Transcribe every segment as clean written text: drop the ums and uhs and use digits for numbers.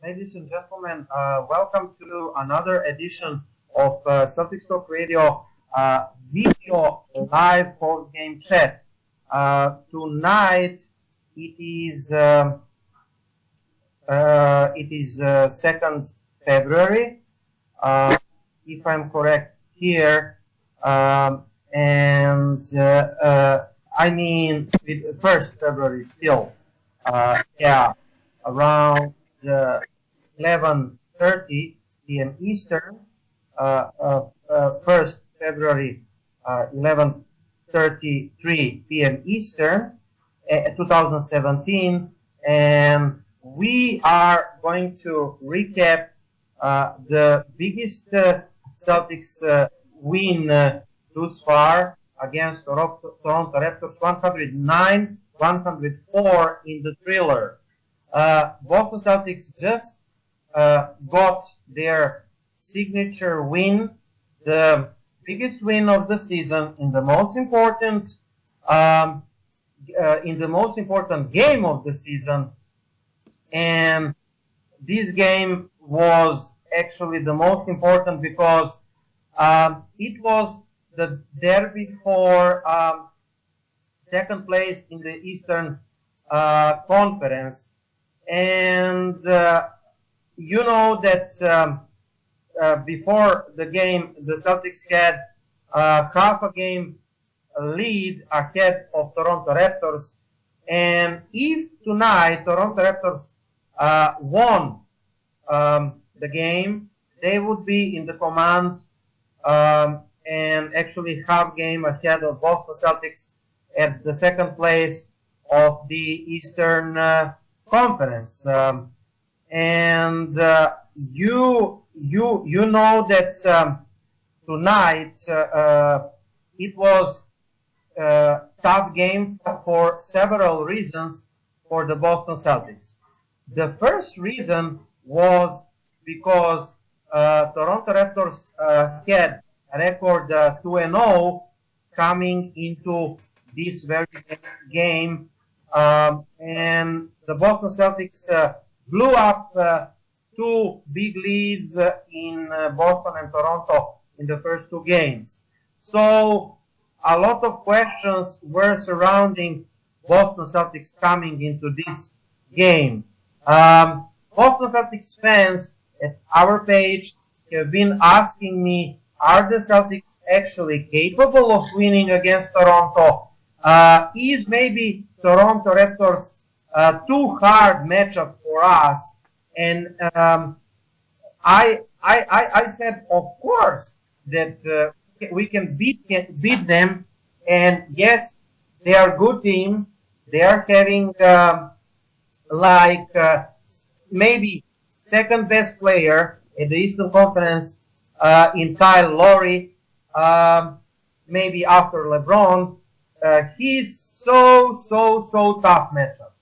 Ladies and gentlemen, welcome to another edition of Celtics Talk Radio video live post-game chat. Tonight it is 2nd February, if I'm correct here, and I mean 1st February still, around 11:30 p.m. Eastern, 1st February, 11:33 p.m. Eastern, 2017, and we are going to recap the biggest Celtics win thus far against Toronto Raptors, 109-104 in the thriller. Boston Celtics just got their signature win, the biggest win of the season in the most important game of the season, and this game was actually the most important because it was the derby for second place in the Eastern Conference. And you know that before the game, the Celtics had half a game lead ahead of Toronto Raptors. And if tonight Toronto Raptors won the game, they would be in the command and actually half game ahead of Boston Celtics at the second place of the Eastern Conference, and you know that tonight it was a tough game for several reasons for the Boston Celtics. The first reason was because Toronto Raptors had a record 2-0 coming into this very game. And the Boston Celtics blew up two big leads in Boston and Toronto in the first two games. So a lot of questions were surrounding Boston Celtics coming into this game. Boston Celtics fans at our page have been asking me, are the Celtics actually capable of winning against Toronto? Is maybe Toronto Raptors too hard matchup for us? And I said, of course, that we can beat them. And yes, they are a good team. They are having maybe second best player in the Eastern Conference in Kyle Lowry, maybe after LeBron. He's so tough matchup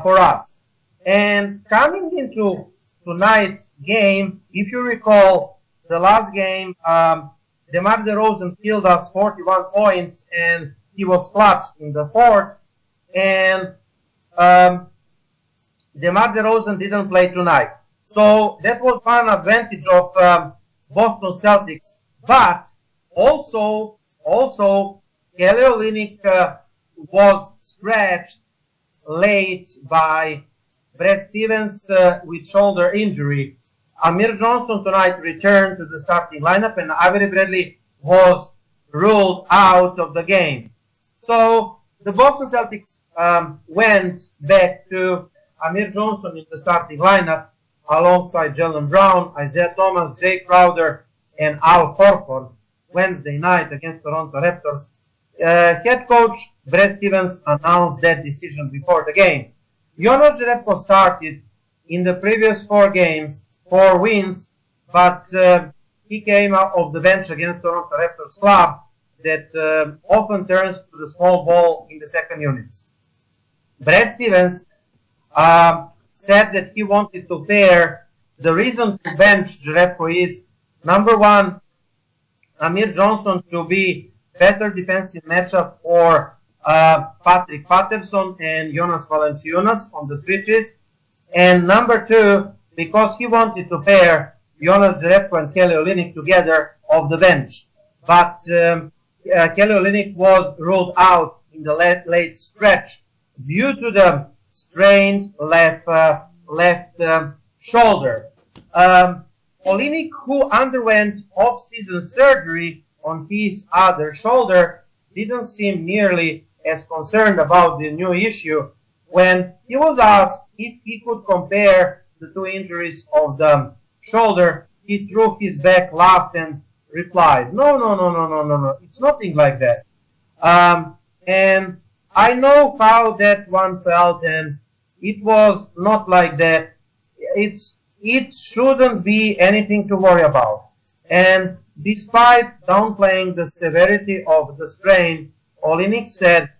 for us. And coming into tonight's game, if you recall, the last game, Demar Derozan killed us 41 points, and he was clutched in the fourth. And Demar Derozan didn't play tonight. So that was one advantage of Boston Celtics. But also Kelly Olynyk was stretched late by Brad Stevens with shoulder injury. Amir Johnson tonight returned to the starting lineup, and Avery Bradley was ruled out of the game. So the Boston Celtics went back to Amir Johnson in the starting lineup alongside Jaylen Brown, Isiah Thomas, Jay Crowder, and Al Horford Wednesday night against Toronto Raptors. Head coach Brad Stevens announced that decision before the game. Jonas Jerebko started in the previous 4 games, 4 wins, but he came out of the bench against Toronto Raptors club that often turns to the small ball in the second units. Brad Stevens said that he wanted to pair. The reason to bench Jerebko is, number one, Amir Johnson to be better defensive matchup for Patrick Patterson and Jonas Valanciunas on the switches. And number two, because he wanted to pair Jonas Jerebko and Kelly Olynyk together off the bench. But Kelly Olynyk was ruled out in the late stretch due to the strained left shoulder. Olynyk, who underwent off-season surgery on his other shoulder, didn't seem nearly as concerned about the new issue. When he was asked if he could compare the two injuries of the shoulder, he threw his back, laughed, and replied, no, it's nothing like that. And I know how that one felt, and it was not like that. It shouldn't be anything to worry about. And despite downplaying the severity of the strain, Olynyk said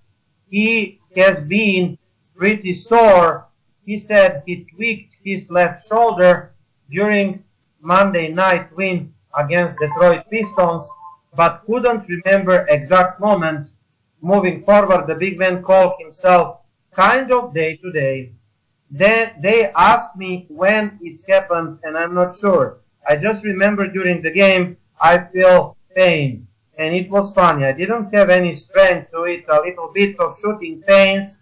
he has been pretty sore. He said he tweaked his left shoulder during Monday night win against Detroit Pistons, but couldn't remember exact moment. Moving forward, the big man called himself kind of day to day. Then they asked me when it happened, and I'm not sure. I just remember during the game I feel pain, and it was funny. I didn't have any strength to it, a little bit of shooting pains,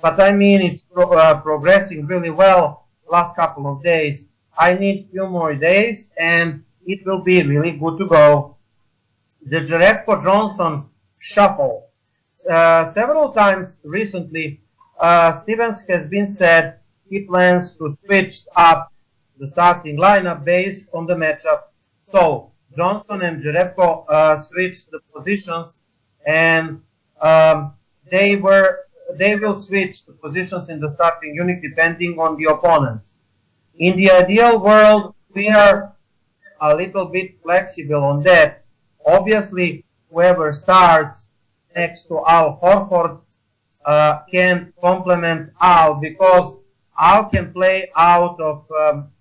but I mean it's progressing really well last couple of days. I need few more days, and it will be really good to go. The Jerebko-Johnson shuffle. Several times recently, Stevens has been said he plans to switch up the starting lineup based on the matchup. So Johnson and Jerebko switched the positions, and they will switch the positions in the starting unit depending on the opponents. In the ideal world, we are a little bit flexible on that. Obviously, whoever starts next to Al Horford can complement Al, because Al can play out of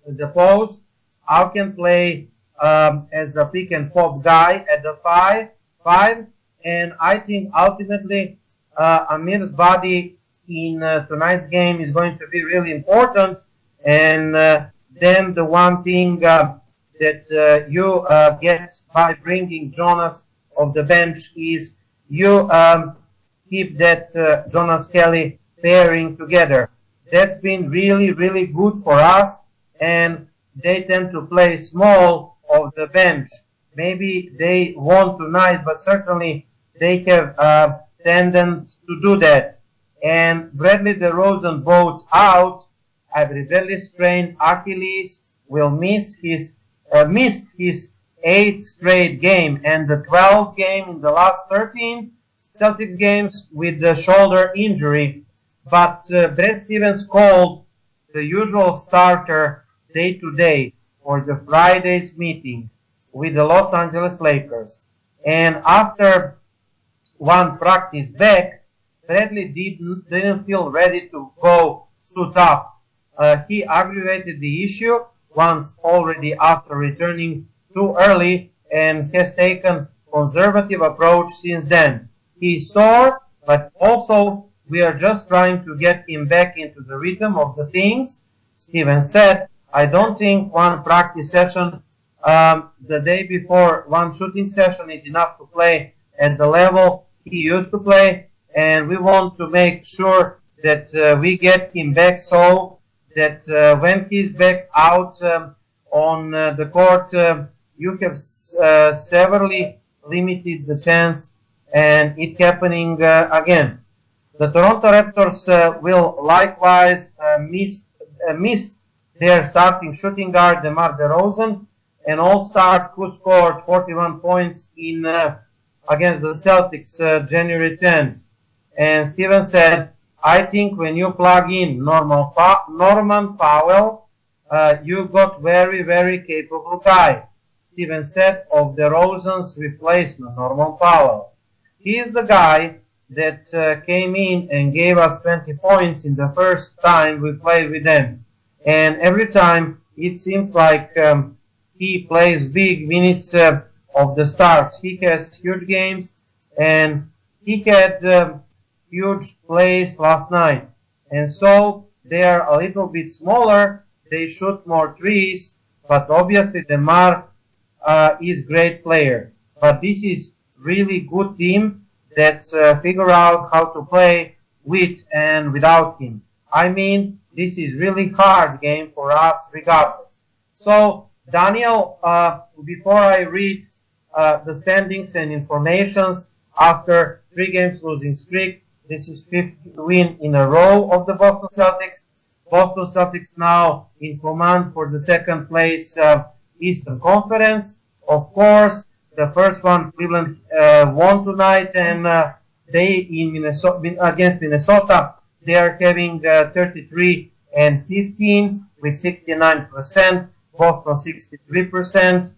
the post. Al can play as a pick and pop guy at the five, and I think ultimately Amir's body in tonight's game is going to be really important. And then the one thing that you get by bringing Jonas off the bench is you keep that Jonas Kelly pairing together. That's been really, really good for us, and they tend to play small off the bench. Maybe they won't tonight, but certainly they have a tendency to do that. And Bradley DeRozan boats out. Avery Bradley strained Achilles, will missed his 8th straight game and the 12th game in the last 13 Celtics games with the shoulder injury. But Brad Stevens called the usual starter day to day for the Friday's meeting with the Los Angeles Lakers. And after one practice back, Bradley didn't feel ready to go suit up. He aggravated the issue once already after returning too early and has taken conservative approach since then. He's sore, but also we are just trying to get him back into the rhythm of the things. Stevens said, I don't think one practice session the day before one shooting session is enough to play at the level he used to play, and we want to make sure that we get him back so that when he's back out on the court, you have severely limited the chance and it happening again. The Toronto Raptors will likewise miss their starting shooting guard DeMar DeRozan, an all-star who scored 41 points in against the Celtics January 10th. And Stevens said, I think when you plug in Norman Powell, you got very, very capable guy. Stevens said of DeRozan's replacement, Norman Powell. He is the guy that came in and gave us 20 points in the first time we played with them. And every time it seems like he plays big minutes of the starts. He has huge games, and he had huge plays last night. And so they are a little bit smaller they shoot more threes, but obviously Demar is great player. But this is really good team that's figure out how to play with and without him. I mean, this is really hard game for us regardless. So, Daniel, before I read the standings and informations after 3 games losing streak, this is 5th win in a row of the Boston Celtics. Boston Celtics now in command for the 2nd place Eastern Conference. Of course, the first one, Cleveland won tonight, and they in Minnesota against Minnesota, they are having 33 and 15 with 69%. Boston 63%,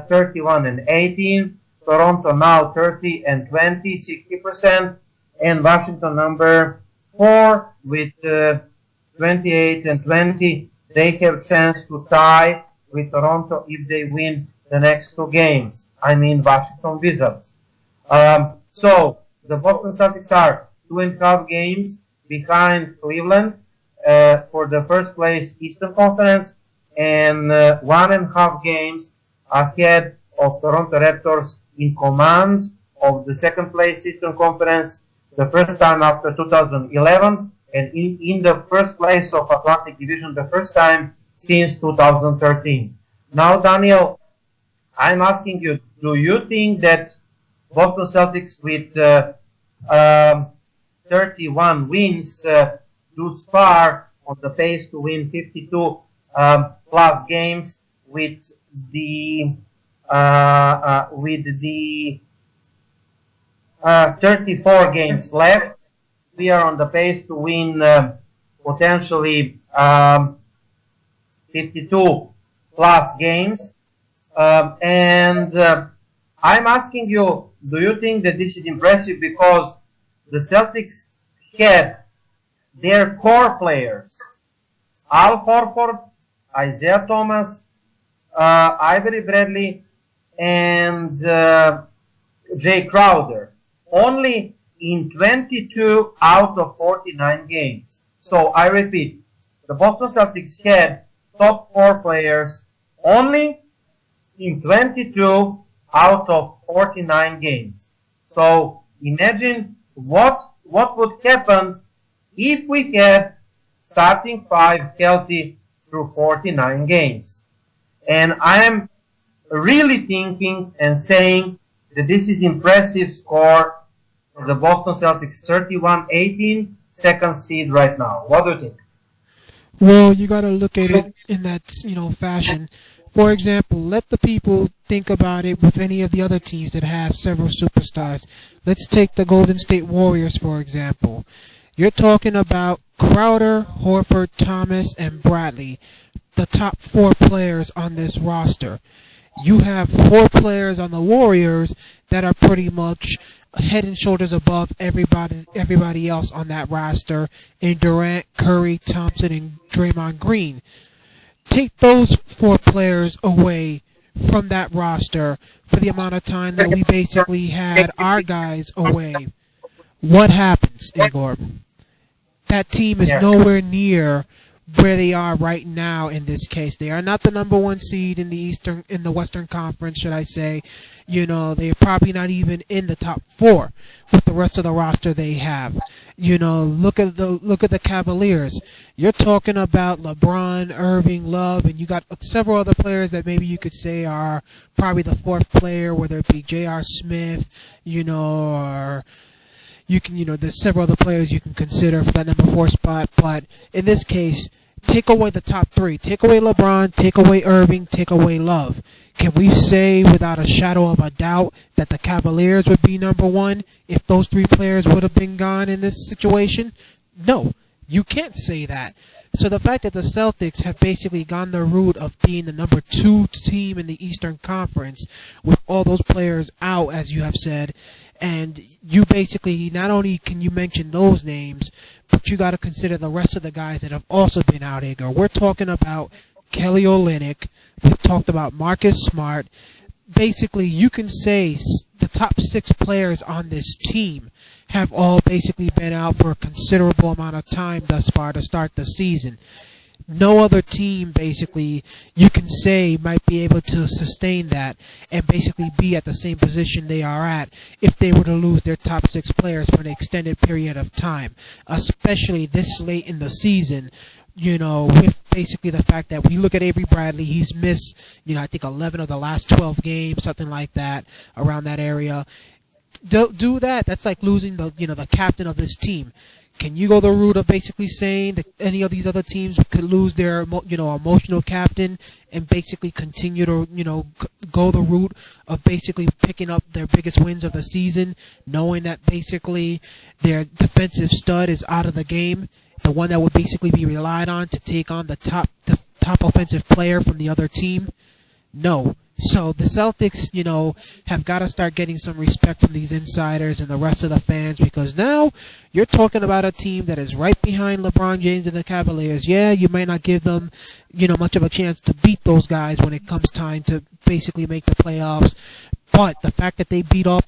31 and 18. Toronto now 30 and 20, 60%, and Washington number 4 with 28 and 20. They have chance to tie with Toronto if they win the next 2 games. I mean Washington Wizards. So the Boston Celtics are 2.5 games behind Cleveland for the first place Eastern Conference, and 1.5 games ahead of Toronto Raptors in command of the 2nd place Eastern Conference, the first time after 2011, and in the first place of Atlantic Division, the first time since 2013. Now, Daniel, I'm asking you, do you think that Boston Celtics with 31 wins thus far on the pace to win 52 plus games with the 34 games left, we are on the pace to win potentially 52 plus games. And I'm asking you, do you think that this is impressive because the Celtics had their core players, Al Horford, Isiah Thomas, Avery Bradley, and Jay Crowder, only in 22 out of 49 games. So I repeat, the Boston Celtics had top 4 players only in 22 out of 49 games. So imagine what would happen if we had starting 5 healthy through 49 games. And I am really thinking and saying that this is impressive score for the Boston Celtics, 31-18, 2nd seed right now. What do you think? Well, you got to look at it in that, fashion. For example, let the people think about it with any of the other teams that have several superstars. Let's take the Golden State Warriors, for example. You're talking about Crowder, Horford, Thomas, and Bradley, the top 4 players on this roster. You have 4 players on the Warriors that are pretty much head and shoulders above everybody else on that roster in Durant, Curry, Thompson, and Draymond Green. Take those 4 players away from that roster for the amount of time that we basically had our guys away. What happens, Igor? That team is nowhere near where they are right now in this case. They are not the number 1 seed in the Western Conference, should I say. They're probably not even in the top 4 with the rest of the roster they have. Look at the Cavaliers. You're talking about LeBron, Irving, Love, and you got several other players that maybe you could say are probably the 4th player, whether it be J.R. Smith, or you can, there's several other players you can consider for that number 4 spot. But in this case, take away the top 3. Take away LeBron, take away Irving, take away Love. Can we say without a shadow of a doubt that the Cavaliers would be number 1 if those 3 players would have been gone in this situation? No, you can't say that. So the fact that the Celtics have basically gone the route of being the number 2 team in the Eastern Conference with all those players out, as you have said, and you basically, not only can you mention those names, but you got to consider the rest of the guys that have also been out, Igor. We're talking about Kelly Olynyk. We've talked about Marcus Smart. Basically, you can say the top 6 players on this team have all basically been out for a considerable amount of time thus far to start the season. No other team, basically, you can say might be able to sustain that and basically be at the same position they are at if they were to lose their top 6 players for an extended period of time, especially this late in the season. With basically the fact that when you look at Avery Bradley, he's missed, I think 11 of the last 12 games, something like that, around that area. Do that. That's like losing the captain of this team. Can you go the route of basically saying that any of these other teams could lose their emotional captain and basically continue to go the route of basically picking up their biggest wins of the season, knowing that basically their defensive stud is out of the game, the one that would basically be relied on to take on the top offensive player from the other team? No. So the Celtics, have got to start getting some respect from these insiders and the rest of the fans, because now you're talking about a team that is right behind LeBron James and the Cavaliers. Yeah, you might not give them, much of a chance to beat those guys when it comes time to basically make the playoffs. But the fact that they beat the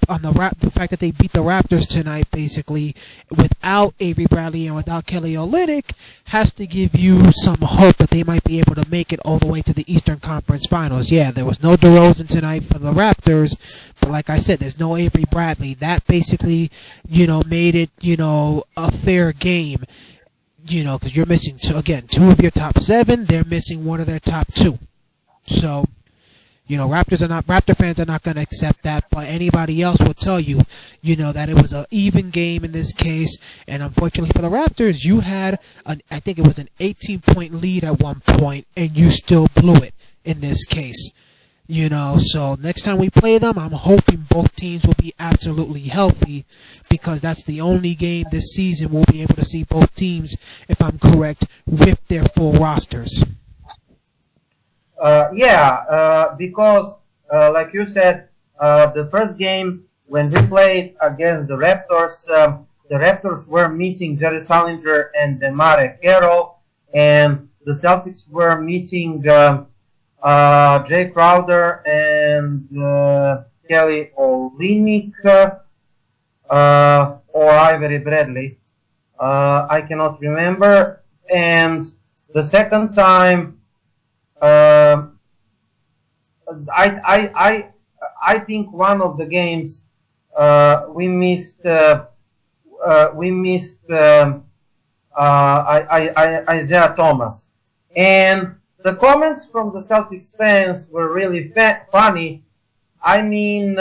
Raptors tonight, basically without Avery Bradley and without Kelly Olynyk, has to give you some hope that they might be able to make it all the way to the Eastern Conference Finals. Yeah, there was no DeRozan tonight for the Raptors, but like I said, there's no Avery Bradley. That basically, made it, a fair game. Because you're missing two of your top 7. They're missing one of their top 2. So. Raptor fans are not going to accept that, but anybody else will tell you, that it was an even game in this case. And unfortunately for the Raptors, you had I think it was an 18-point lead at one point, and you still blew it in this case. So next time we play them, I'm hoping both teams will be absolutely healthy, because that's the only game this season we'll be able to see both teams, if I'm correct, with their full rosters. Because, like you said, the first game when we played against the Raptors were missing Jerry Salinger and Demar Derozan, and the Celtics were missing Jay Crowder and Kelly Olynyk or Avery Bradley. I cannot remember. And the second time, I think one of the games we missed Isiah Thomas, and the comments from the Celtics fans were really funny. I mean,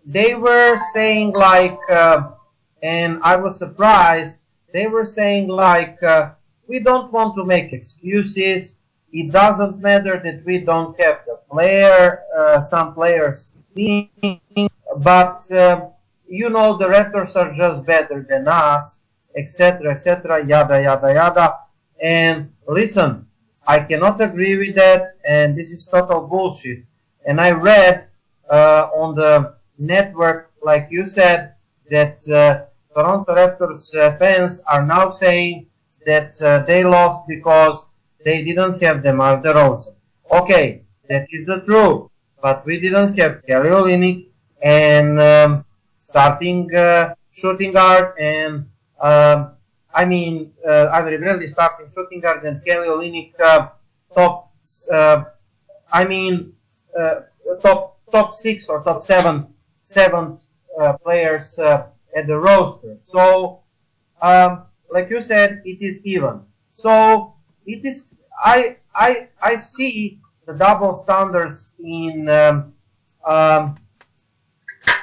they were saying like, and I was surprised. They were saying like, we don't want to make excuses. It doesn't matter that we don't have the player, some players, but the Raptors are just better than us, etc., yada, yada, yada. And listen, I cannot agree with that, and this is total bullshit. And I read on the network, like you said, that Toronto Raptors fans are now saying that they lost because they didn't have Demar Derozan. Okay, that is the truth, but we didn't have Kelly Olynyk and starting shooting guard, and Avery Bradley starting shooting guard, and Kelly Olynyk top 6 or top 7 players at the roster. So, like you said, it is even. So it is. I see the double standards in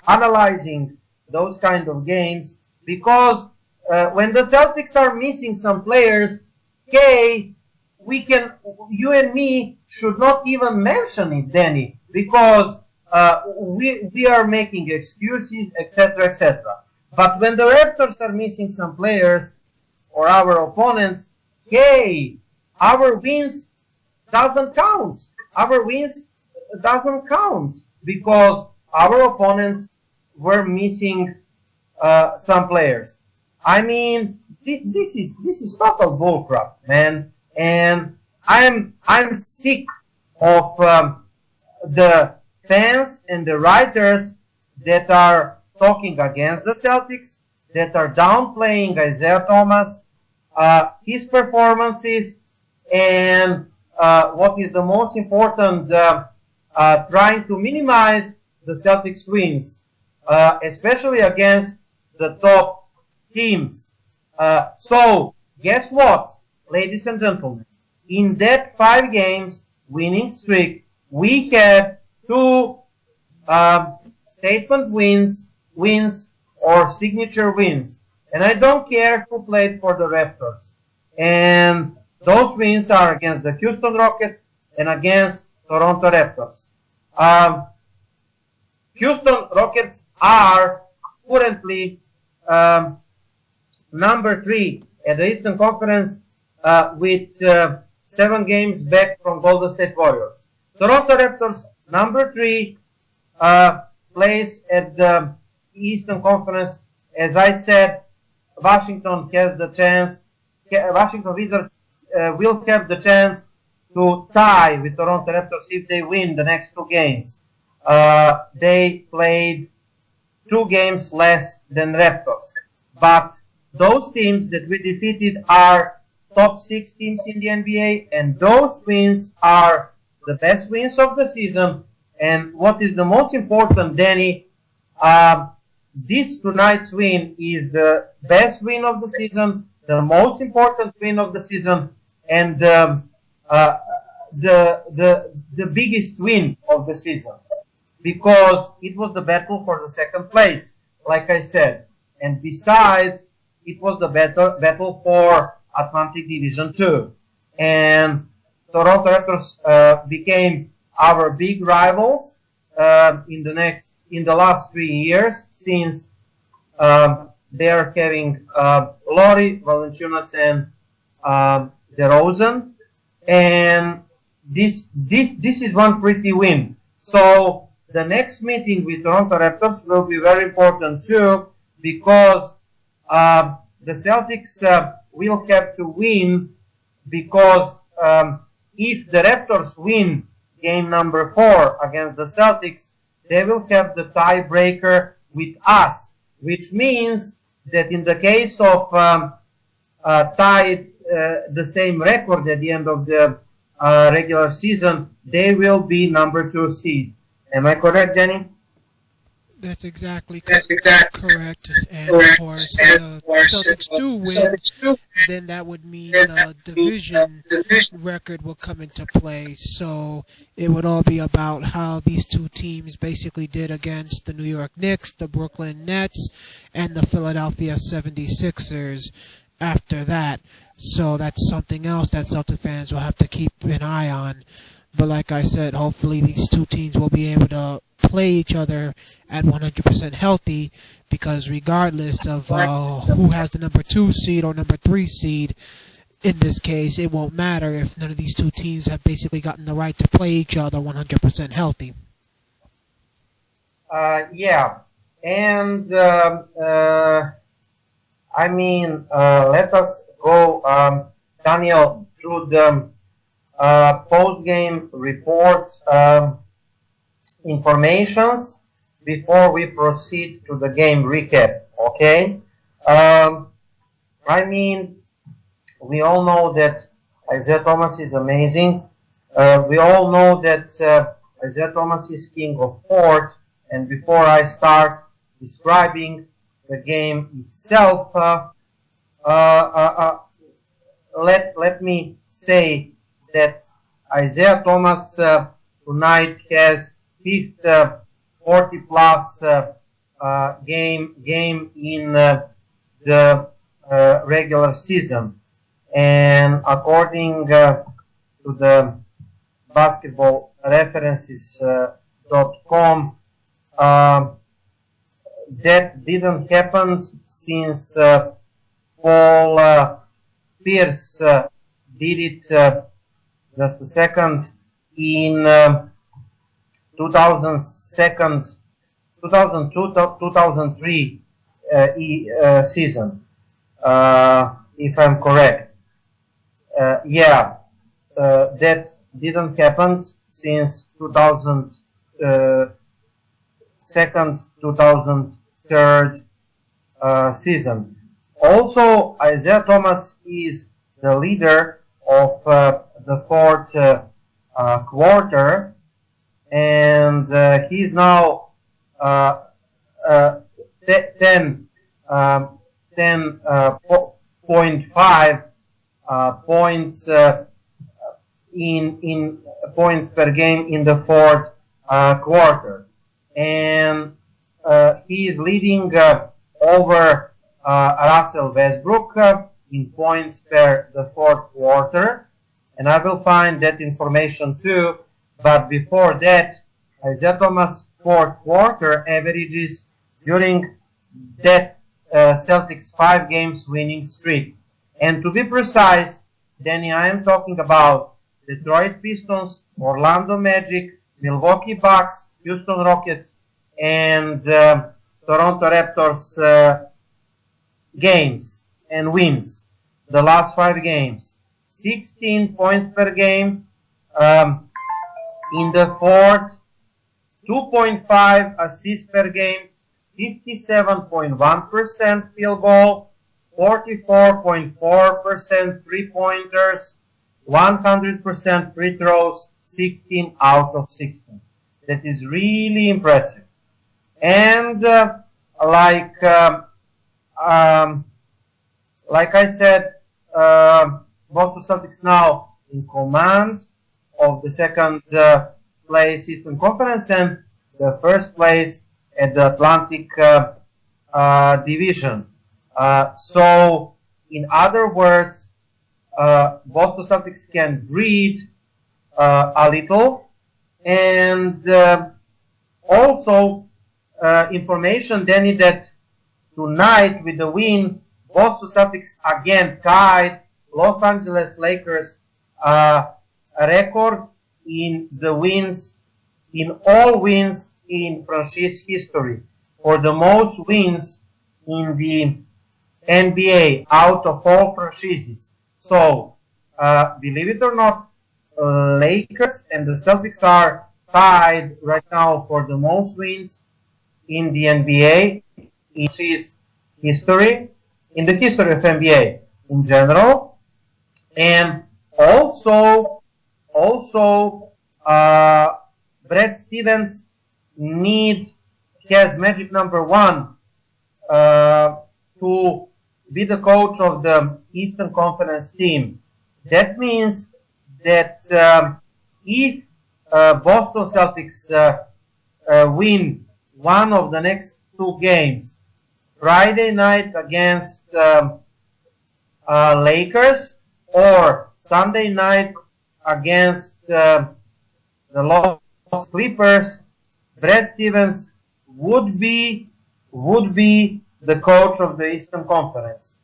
analyzing those kind of games, because when the Celtics are missing some players, you and me should not even mention it, Danny, because we are making excuses, etc., etc. But when the Raptors are missing some players, or our opponents, our wins doesn't count. Our wins doesn't count because our opponents were missing some players. I mean, this is total bullcrap, man. And I'm sick of the fans and the writers that are talking against the Celtics, that are downplaying Isiah Thomas, his performances, and what is the most important, trying to minimize the Celtics wins, especially against the top teams. So, guess what, ladies and gentlemen? In that 5 games winning streak, we had 2 statement wins or signature wins. And I don't care who played for the Raptors. And those wins are against the Houston Rockets and against Toronto Raptors. Houston Rockets are currently number 3 at the Eastern Conference with 7 games back from Golden State Warriors. Toronto Raptors, number 3, place at the Eastern Conference. As I said, Washington has the chance. Washington Wizards will have the chance to tie with Toronto Raptors if they win the next 2 games. They played 2 games less than Raptors. But those teams that we defeated are top 6 teams in the NBA, and those wins are the best wins of the season. And what is the most important, Danny, this tonight's win is the best win of the season, the most important win of the season, and the biggest win of the season, because it was the battle for the 2nd place, like I said. And besides, it was the battle for Atlantic Division 2. And Toronto Raptors became our big rivals in the last 3 years, since they are having Lowry, Valanciunas, and DeRozan, and this is one pretty win. So the next meeting with Toronto Raptors will be very important too, because the Celtics will have to win, because if the Raptors win game number 4 against the Celtics, they will have the tiebreaker with us, which means that in the case of tied the same record at the end of the regular season, they will be number 2 seed. Am I correct, Danny? That's exactly correct. And of course, the Celtics do win, then that would mean the division record will come into play. So it would all be about how these 2 teams basically did against the New York Knicks, the Brooklyn Nets, and the Philadelphia 76ers after that. So that's something else that Celtic fans will have to keep an eye on. But like I said, hopefully these 2 teams will be able to play each other at 100% healthy, because regardless of who has the number 2 seed or number 3 seed, in this case, it won't matter if none of these 2 teams have basically gotten the right to play each other 100% healthy. Yeah, and I mean, let us go, Daniel, through the post-game reports informations before we proceed to the game recap, okay? I mean, we all know that Isiah Thomas is amazing. We all know that Isiah Thomas is king of court. And before I start describing the game itself, let me say that Isiah Thomas tonight has 5th 40-plus game in the regular season. And according to the basketballreferences.com, that didn't happen since Paul Pierce did it, just a second, in 2002-2003 season, if I'm correct. Yeah, that didn't happen since 2002-2003 season. Also, Isiah Thomas is the leader of the fourth quarter, and he's now 10.5 points in points per game in the fourth quarter, and he is leading over Russell Westbrook in points per the fourth quarter, and I will find that information too. But before that, Isiah Thomas fourth quarter averages during that Celtics 5 games winning streak. And to be precise, Danny, I am talking about Detroit Pistons, Orlando Magic, Milwaukee Bucks, Houston Rockets, and Toronto Raptors games and wins. The last 5 games. 16 points per game in the fourth, 2.5 assists per game, 57.1% field goal, 44.4% three-pointers, 100% free throws, 16 out of 16. That is really impressive. And like I said, Boston Celtics now in command of the second place Eastern Conference and the first place at the Atlantic Division. So, in other words, Boston Celtics can breathe a little, and also information, Danny, that tonight with the win, Boston Celtics again tied Los Angeles Lakers record in the wins, in all wins in franchise history, for the most wins in the NBA out of all franchises. So, believe it or not, Lakers and the Celtics are tied right now for the most wins in the NBA in history, in the history of NBA in general. And also, Brad Stevens has magic number 1 to be the coach of the Eastern Conference team. That means that if Boston Celtics win one of the next 2 games, Friday night against Lakers or Sunday night against the Los Clippers, Brad Stevens would be the coach of the Eastern Conference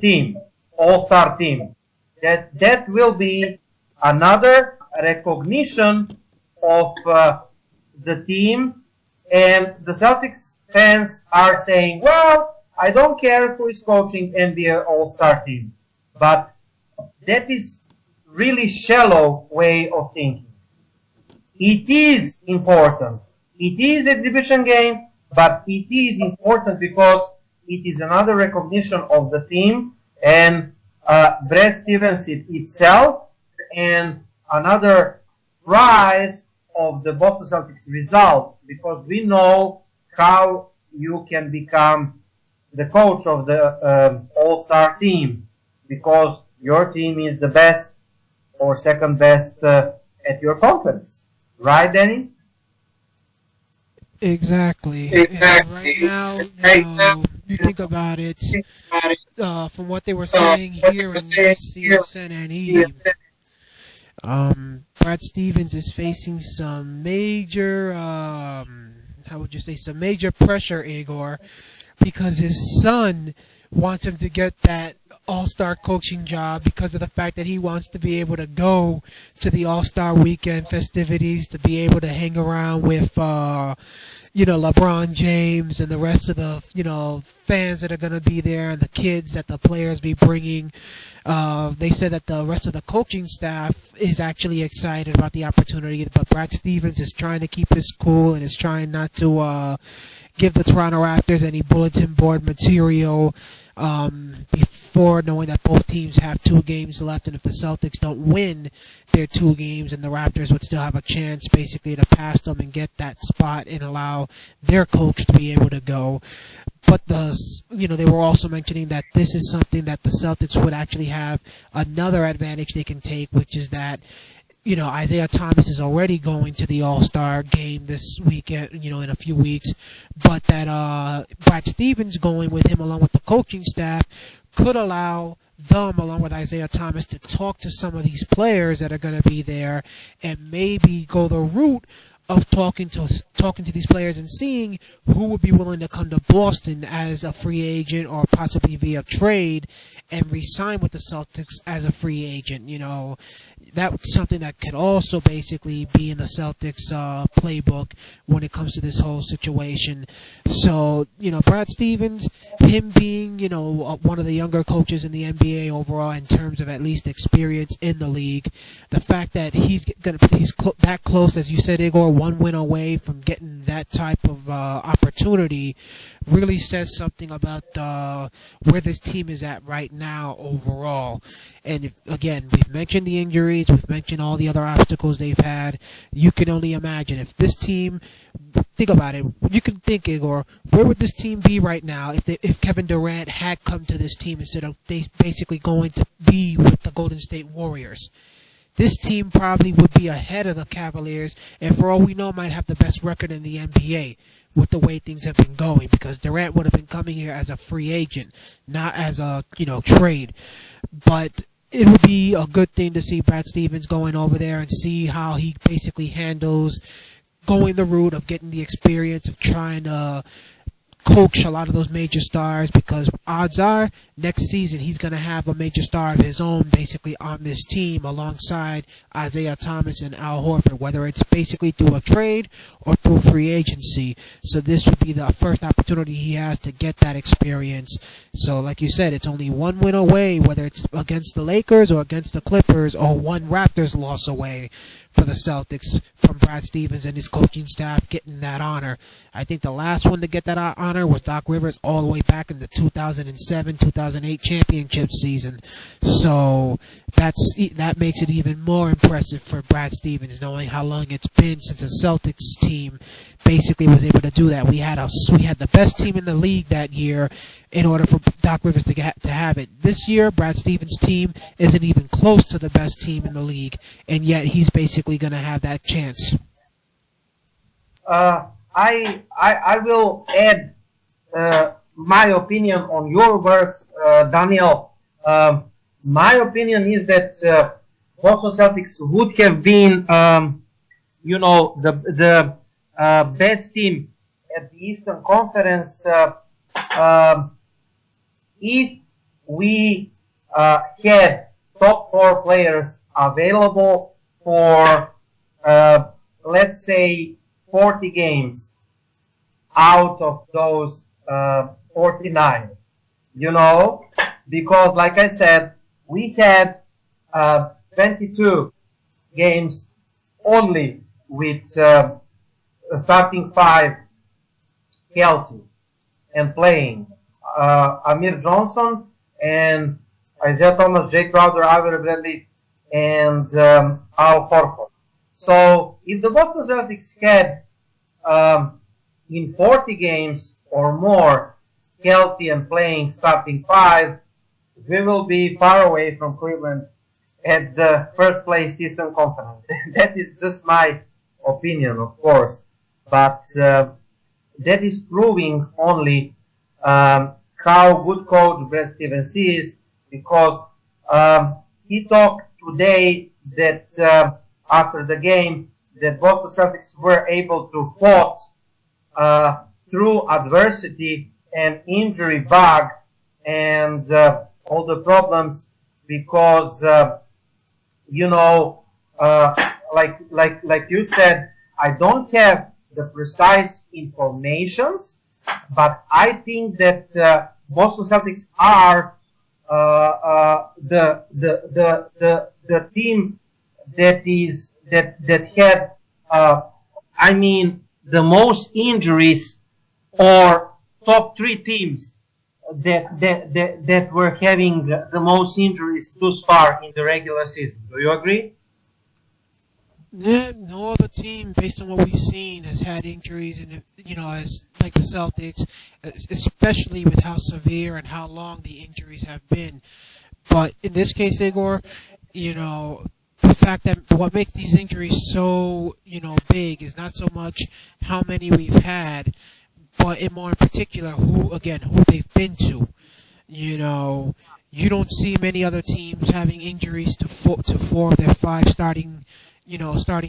team, all-star team. That will be another recognition of the team, and the Celtics fans are saying, well, I don't care who is coaching NBA all-star team, but that is really shallow way of thinking. It is important. It is exhibition game, but it is important because it is another recognition of the team and Brad Stevens itself, and another prize of the Boston Celtics result, because we know how you can become the coach of the all-star team, because your team is the best or second best at your conference. Right, Danny? Exactly. And right now, you think about it, from what they were saying here in CSN&E, Brad Stevens is facing some major, some major pressure, Igor, because his son wants him to get that all-star coaching job because of the fact that he wants to be able to go to the all-star weekend festivities, to be able to hang around with LeBron James and the rest of the fans that are going to be there, and the kids that the players be bringing. They said that the rest of the coaching staff is actually excited about the opportunity, but Brad Stevens is trying to keep his cool and is trying not to give the Toronto Raptors any bulletin board material before knowing that both teams have 2 games left, and if the Celtics don't win their 2 games, and the Raptors would still have a chance basically to pass them and get that spot and allow their coach to be able to go. But they were also mentioning that this is something that the Celtics would actually have another advantage they can take, which is that Isiah Thomas is already going to the All-Star game this weekend, in a few weeks, but that Brad Stevens going with him along with the coaching staff could allow them, along with Isiah Thomas, to talk to some of these players that are going to be there and maybe go the route of talking to these players and seeing who would be willing to come to Boston as a free agent or possibly via trade and re-sign with the Celtics as a free agent. That's something that could also basically be in the Celtics playbook when it comes to this whole situation. So, Brad Stevens, him being, one of the younger coaches in the NBA overall in terms of at least experience in the league, the fact that he's that close, as you said, Igor, 1 win away from getting that type of opportunity really says something about where this team is at right now overall. And again, we've mentioned the injuries, we've mentioned all the other obstacles they've had. You can only imagine if this team, think about it, you can think, Igor, where would this team be right now if Kevin Durant had come to this team instead of basically going to be with the Golden State Warriors? This team probably would be ahead of the Cavaliers, and for all we know, might have the best record in the NBA with the way things have been going, because Durant would have been coming here as a free agent, not as a trade. But it would be a good thing to see Brad Stevens going over there and see how he basically handles going the route of getting the experience of trying to coach a lot of those major stars, because odds are next season he's going to have a major star of his own basically on this team alongside Isiah Thomas and Al Horford, whether it's basically through a trade or through free agency. So this would be the first opportunity he has to get that experience. So like you said, it's only 1 win away, whether it's against the Lakers or against the Clippers, or 1 Raptors loss away for the Celtics from Brad Stevens and his coaching staff getting that honor. I think the last one to get that honor was Doc Rivers all the way back in the 2007-2008 championship season. So that makes it even more impressive for Brad Stevens, knowing how long it's been since the Celtics team basically was able to do that. We had the best team in the league that year in order for Doc Rivers to have it. This year, Brad Stevens' team isn't even close to the best team in the league, and yet he's basically going to have that chance. I will add my opinion on your words, Daniel. My opinion is that Boston Celtics would have been, the best team at the Eastern Conference if we had top 4 players available for, let's say, 40 games out of those 49. Because like I said, we had 22 games only with starting 5 healthy and playing. Amir Johnson and Isiah Thomas, Jay Crowder, Avery Bradley, and Al Horford. So if the Boston Celtics had in 40 games or more healthy and playing starting 5, we will be far away from Cleveland at the first place Eastern Conference. That is just my opinion, of course, but that is proving only how good coach Brad Stevens is, because he talked today that after the game that Boston Celtics were able to fought through adversity and injury bug, and all the problems because, like you said, I don't have the precise informations, but I think that Boston Celtics are the team that had the most injuries, or top 3 teams that were having the most injuries thus far in the regular season. Do you agree? Yeah, no other team, based on what we've seen, has had injuries, and as like the Celtics, especially with how severe and how long the injuries have been. But in this case, Igor, the fact that what makes these injuries so big is not so much how many we've had, but more in particular who they've been to. You don't see many other teams having injuries to 4 of their 5 starting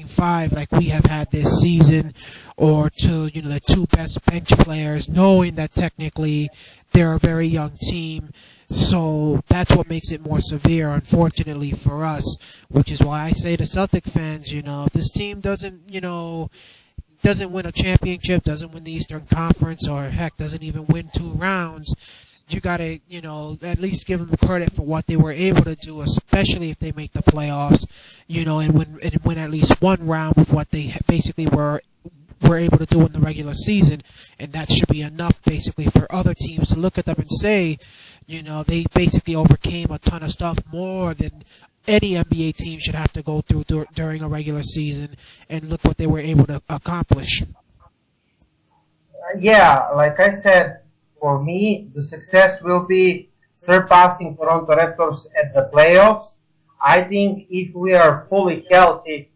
5 like we have had this season, or to the 2 best bench players, knowing that technically they're a very young team. So that's what makes it more severe, unfortunately for us, which is why I say to Celtic fans, if this team doesn't win a championship, doesn't win the Eastern Conference, or heck, doesn't even win 2 rounds, you gotta, at least give them credit for what they were able to do, especially if they make the playoffs, and win at least 1 round with what they basically were able to do in the regular season. And that should be enough, basically, for other teams to look at them and say, they basically overcame a ton of stuff, more than any NBA team should have to go through during a regular season, and look what they were able to accomplish. Yeah, like I said, for me, the success will be surpassing Toronto Raptors at the playoffs. I think if we are fully healthy,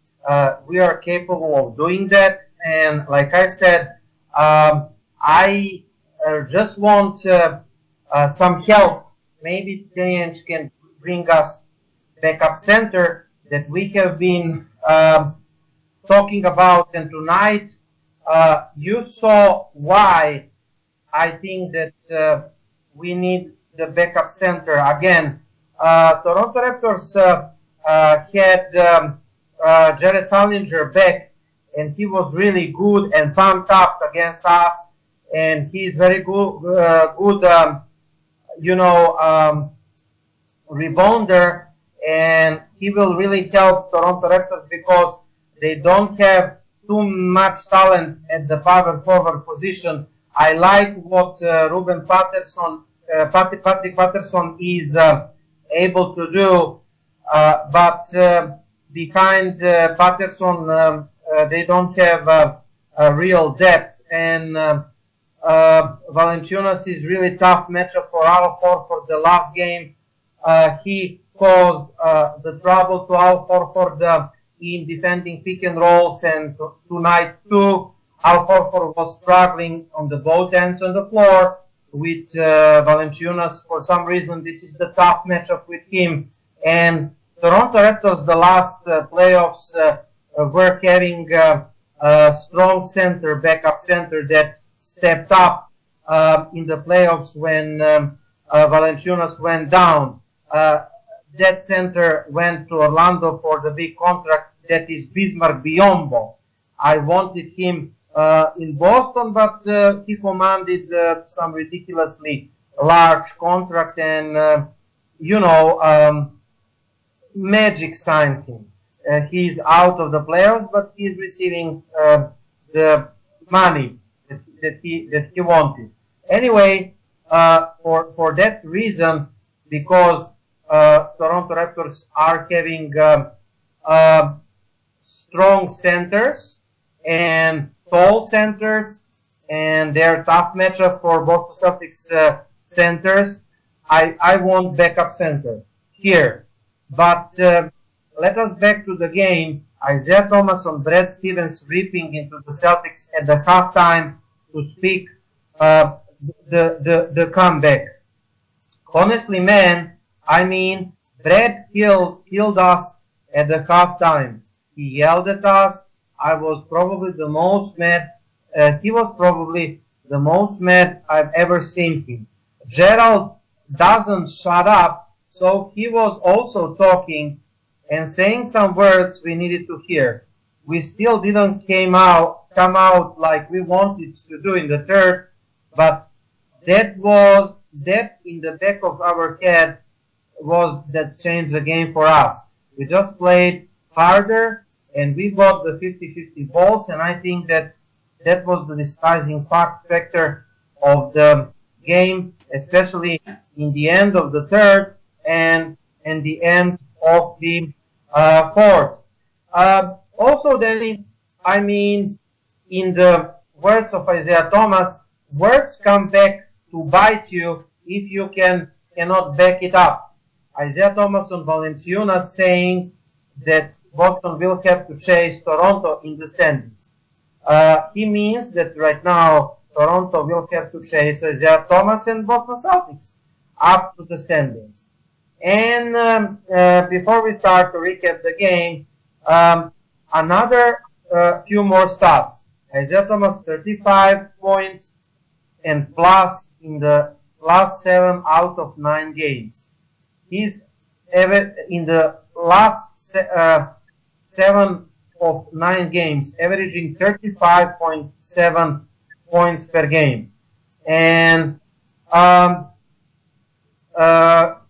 we are capable of doing that. And like I said, I just want some help. Maybe Kenyan can bring us backup center that we have been talking about. And tonight, you saw why I think that we need the backup center. Again, Toronto Raptors had Jared Sullinger back, and he was really good and pumped up against us, and he's very good, rebounder, and he will really help Toronto Raptors because they don't have too much talent at the power forward position. I like what Patrick Patterson is able to do, but behind Patterson, they don't have a real depth, and Valanciunas is really tough matchup for Al Horford. The last game, he caused the trouble to Al Horford in defending pick and rolls, and tonight too, Al Horford was struggling on the both ends on the floor with Valanciunas. For some reason, this is the tough matchup with him. And Toronto Raptors, the last playoffs, were having a strong center, backup center that stepped up in the playoffs when Valanciunas went down. That center went to Orlando for the big contract. That is Bismarck Biyombo. I wanted him in Boston, but he commanded some ridiculously large contract, and Magic signed him. He's out of the playoffs, but he's receiving the money that he wanted. Anyway, for that reason, because Toronto Raptors are having strong centers and tall centers, and they're tough matchup for Boston Celtics centers. I want backup center here. But let us back to the game. Isiah Thomas on Brad Stevens ripping into the Celtics at the halftime to speak the comeback. Honestly, man, Brad killed us at the halftime. He yelled at us. I was probably the most mad. He was probably the most mad I've ever seen him. Gerald doesn't shut up. So he was also talking and saying some words we needed to hear. We still didn't come out like we wanted to do in the third, but that in the back of our head was that changed the game for us. We just played harder and we got the 50-50 balls, and I think that was the deciding factor of the game, especially in the end of the third and the end of the fourth. Also, Danny, I mean, in the words of Isiah Thomas, words come back to bite you if you cannot back it up. Isiah Thomas on Valenciunas saying that Boston will have to chase Toronto in the standings. He means that right now Toronto will have to chase Isiah Thomas and Boston Celtics up to the standings. And before we start to recap the game, another few more stats. Isiah Thomas 35 points and plus in the last 7 out of 9 games. He's in the last 7 of 9 games, averaging 35.7 points per game. And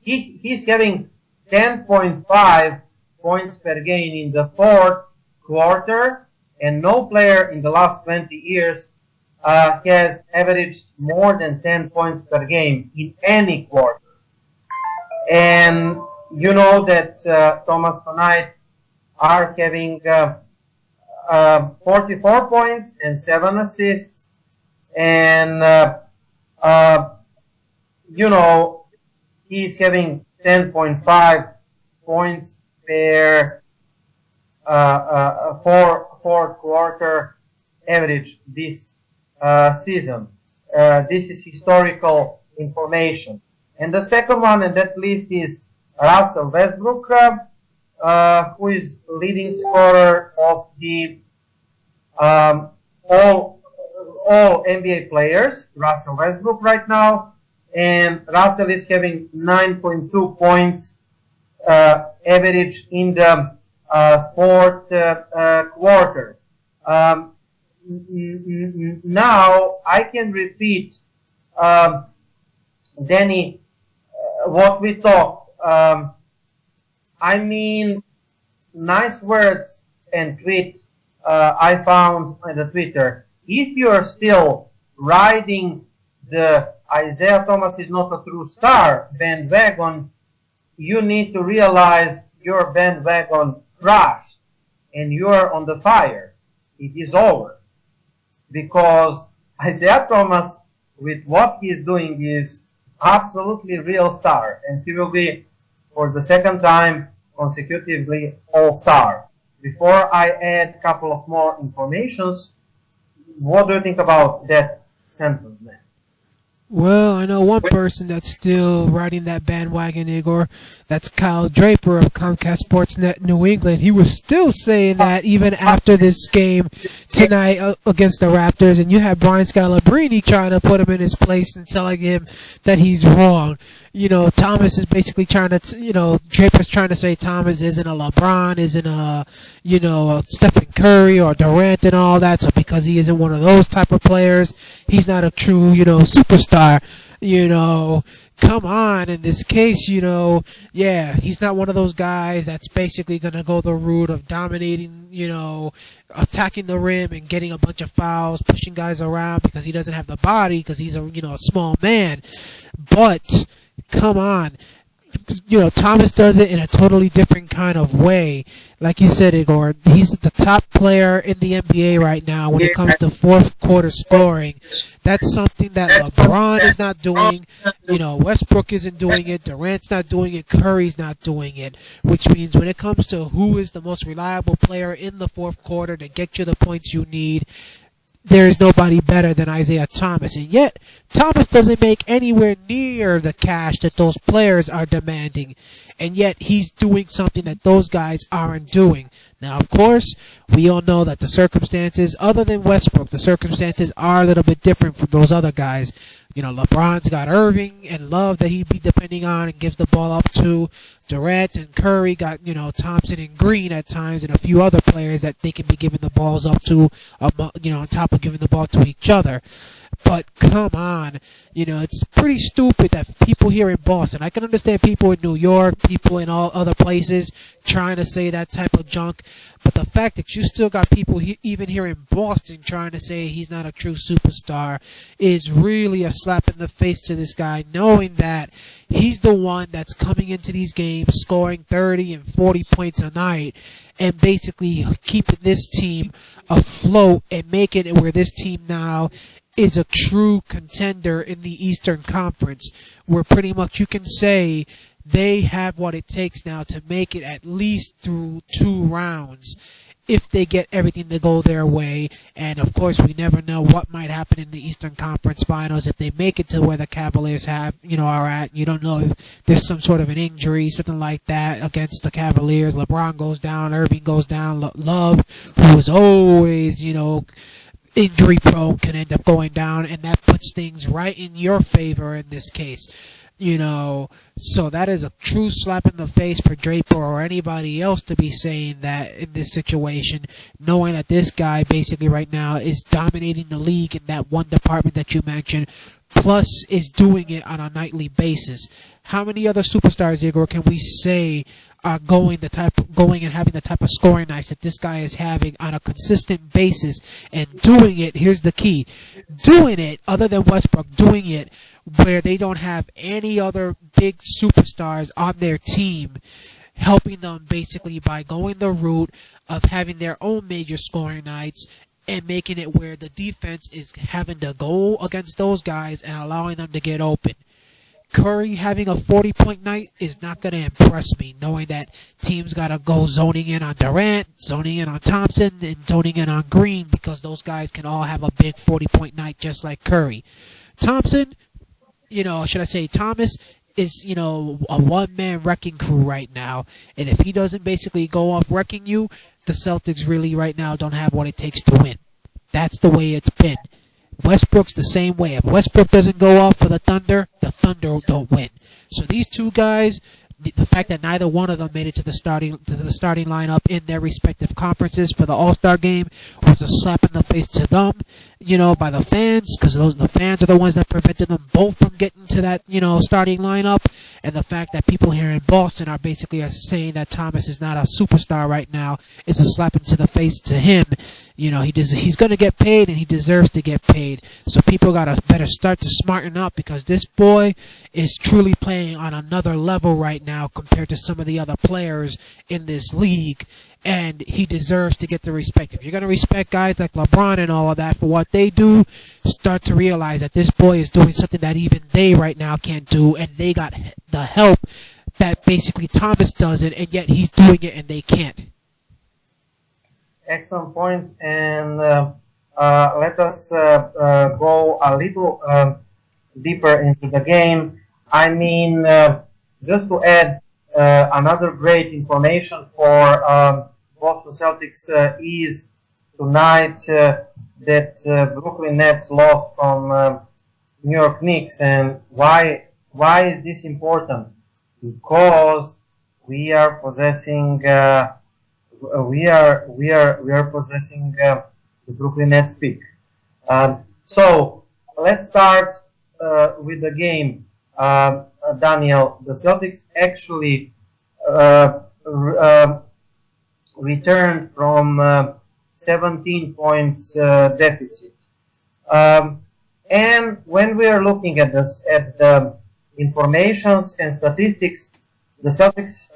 he's having 10.5 points per game in the fourth quarter, and no player in the last 20 years has averaged more than 10 points per game in any quarter. And you know that Thomas tonight are having 44 points and 7 assists, and you know, he's having 10.5 points per fourth quarter average this season. This is historical information. And the second one on that list is Russell Westbrook, who is leading scorer of the all NBA players, Russell Westbrook right now, and Russell is having 9.2 points average in the fourth quarter. Now I can repeat, Danny, what we talked. I mean, nice words and tweet I found on the Twitter. If you are still riding the Isiah Thomas is not a true star bandwagon, you need to realize your bandwagon crashed and you are on the fire. It is over. Because Isiah Thomas, with what he is doing, is absolutely real star, and he will be for the second time consecutively all-star. Before I add a couple of more informations, what do you think about that sentence then? Well, I know one person that's still riding that bandwagon, Igor. That's Kyle Draper of Comcast Sportsnet New England. He was still saying that even after this game tonight against the Raptors. And you have Brian Scalabrine trying to put him in his place and telling him that he's wrong. You know, Thomas is basically trying to, Draper's trying to say Thomas isn't a LeBron, isn't a Stephen Curry or Durant and all that. So because he isn't one of those type of players, he's not a true, superstar. Come on, in this case, he's not one of those guys that's basically going to go the route of dominating, attacking the rim and getting a bunch of fouls, pushing guys around because he doesn't have the body, because he's a small man. But, come on. Thomas does it in a totally different kind of way. Like you said, Igor, he's the top player in the NBA right now when it comes to fourth quarter scoring. That's something that LeBron is not doing. Westbrook isn't doing it. Durant's not doing it. Curry's not doing it. Which means when it comes to who is the most reliable player in the fourth quarter to get you the points you need, there is nobody better than Isiah Thomas. And yet, Thomas doesn't make anywhere near the cash that those players are demanding. And yet, he's doing something that those guys aren't doing. Now, of course, we all know that the circumstances, other than Westbrook, the circumstances are a little bit different for those other guys. LeBron's got Irving and Love that he'd be depending on and gives the ball up to. Durant and Curry got, Thompson and Green at times and a few other players that they can be giving the balls up to, on top of giving the ball to each other. But come on, it's pretty stupid that people here in Boston, I can understand people in New York, people in all other places trying to say that type of junk, but the fact that you still got people even here in Boston trying to say he's not a true superstar is really a slap in the face to this guy, knowing that he's the one that's coming into these games scoring 30 and 40 points a night and basically keeping this team afloat and making it where this team now is a true contender in the Eastern Conference, where pretty much you can say they have what it takes now to make it at least through 2 rounds if they get everything to go their way. And of course, we never know what might happen in the Eastern Conference Finals if they make it to where the Cavaliers are at. You don't know if there's some sort of an injury, something like that against the Cavaliers. LeBron goes down, Irving goes down, Love, who was always, injury prone, can end up going down, and that puts things right in your favor in this case. So that is a true slap in the face for Draper or anybody else to be saying that in this situation, knowing that this guy basically right now is dominating the league in that one department that you mentioned, plus is doing it on a nightly basis. How many other superstars, Igor, can we say are going and having the type of scoring nights that this guy is having on a consistent basis and doing it? Here's the key. Doing it, other than Westbrook, doing it where they don't have any other big superstars on their team, helping them basically by going the route of having their own major scoring nights and making it where the defense is having to go against those guys and allowing them to get open. Curry having a 40-point night is not going to impress me, knowing that teams got to go zoning in on Durant, zoning in on Thompson, and zoning in on Green, because those guys can all have a big 40-point night just like Curry. Thompson, Thomas is, a one-man wrecking crew right now, and if he doesn't basically go off wrecking you, the Celtics really right now don't have what it takes to win. That's the way it's been. Westbrook's the same way. If Westbrook doesn't go off for the Thunder don't win. So these two guys, the fact that neither one of them made it to the starting lineup in their respective conferences for the All-Star game was a slap in the face to them, by the fans, because the fans are the ones that prevented them both from getting to that, starting lineup. And the fact that people here in Boston are basically saying that Thomas is not a superstar right now is a slap into the face to him. He's going to get paid, and he deserves to get paid. So people better start to smarten up, because this boy is truly playing on another level right now compared to some of the other players in this league. And he deserves to get the respect. If you're going to respect guys like LeBron and all of that for what they do, start to realize that this boy is doing something that even they right now can't do, and they got the help that basically Thomas doesn't, and yet he's doing it and they can't. Excellent point, and let us go a little deeper into the game. I mean, just to add another great information for Boston Celtics is tonight that Brooklyn Nets lost from New York Knicks. And why is this important? Because we are possessing possessing the Brooklyn Nets pick. So let's start with the game. Daniel, the Celtics actually returned from 17 points deficit. And when we are looking at the informations and statistics, the Celtics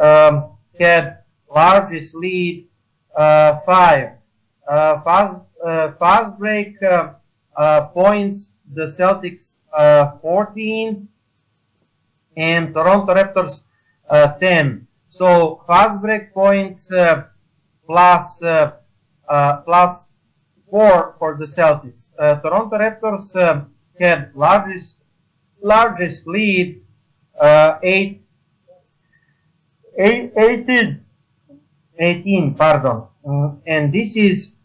had largest lead 5. Fast break points, the Celtics 14 and Toronto Raptors 10. So fast break points plus 4 for the Celtics. Toronto Raptors had largest lead 18, pardon. And this is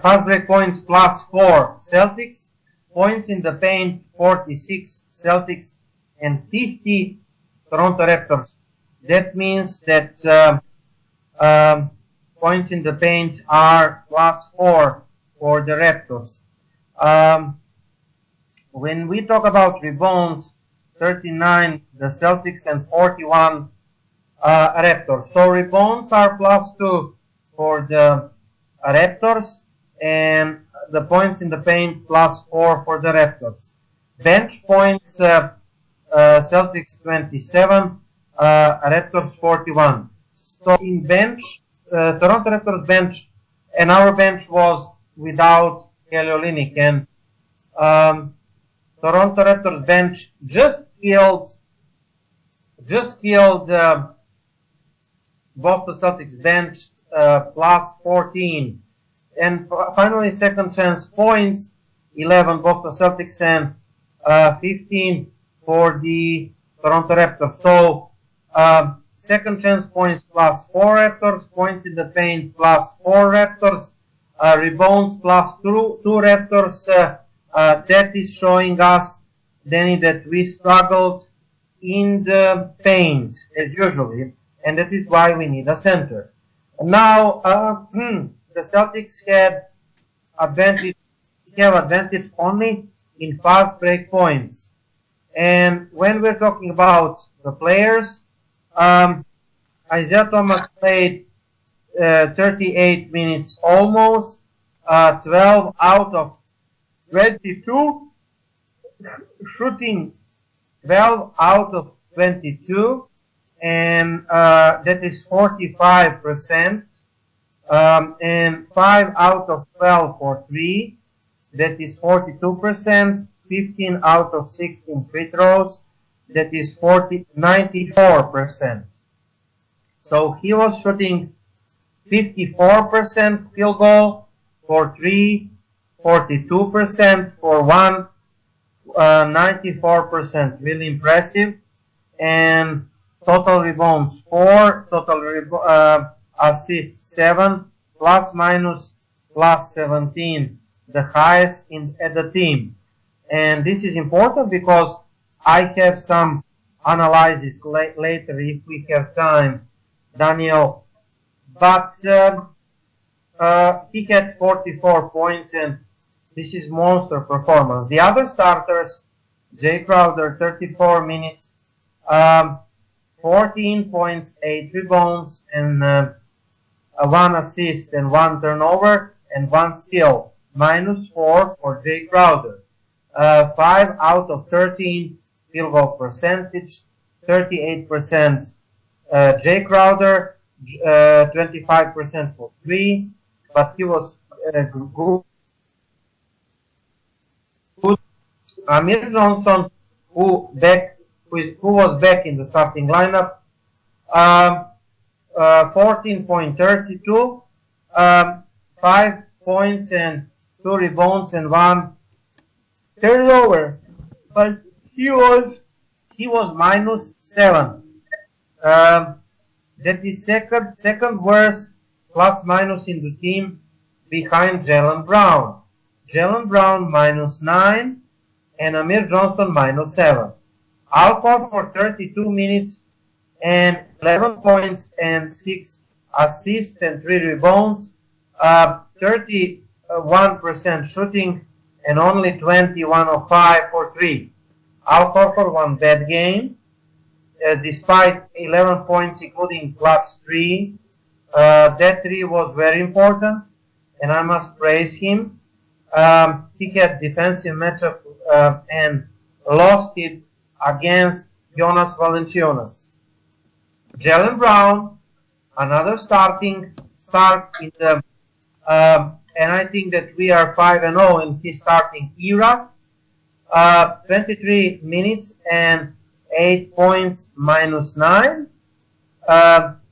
fast break points +4 Celtics, points in the paint 46 Celtics, and 50 Toronto Raptors. That means that points in the paint are +4 for the Raptors. When we talk about rebounds, 39 the Celtics and 41 Raptors. So rebounds are +2 for the Raptors, and the points in the paint +4 for the Raptors. Bench points, Celtics 27, Raptors 41. So in bench, Toronto Raptors bench and our bench was without Kelly Olynyk, and Toronto Raptors bench just killed Boston Celtics bench +14. And finally, second chance points, 11 Boston Celtics and 15 for the Toronto Raptors. So second chance points +4 Raptors, points in the paint +4 Raptors, rebounds +2 Raptors. That is showing us, Danny, that we struggled in the paint as usually, and that is why we need a center. Now the Celtics have advantage only in fast break points. And when we're talking about the players, Isiah Thomas played 38 minutes almost, 12 out of 22, shooting 12 out of 22, and that is 45%, and 5 out of 12 for 3, that is 42%, 15 out of 16 free throws, that is 94%. So he was shooting 54% field goal for 3, 42% for 1, 94%, really impressive. And total rebounds 4, total assists 7, plus minus plus 17, the highest at the team. And this is important because I have some analysis later if we have time, Daniel. But he had 44 points, and this is monster performance. The other starters, Jay Crowder, 34 minutes, 14 points, 8 rebounds, and 1 assist and 1 turnover and 1 steal. -4 for Jay Crowder. 5 out of 13 field goal percentage, 38% Jay Crowder, 25% for 3, but he was good. Amir Johnson, who was back in the starting lineup, 14.32, 5 points and 2 rebounds and 1 turnover, but he was -7. That is second worst plus minus in the team behind Jaylen Brown. Jaylen Brown -9 and Amir Johnson -7. Al Horford 32 minutes and 11 points and 6 assists and 3 rebounds, 31% shooting and only 21 of 5 for 3. Al Horford one bad game, despite 11 points including clutch 3. That 3 was very important and I must praise him. He had defensive matchup and lost it against Jonas Valanciunas. Jaylen Brown, another start in the, and I think that we are 5-0 in his starting era. 23 minutes and 8 points, -9,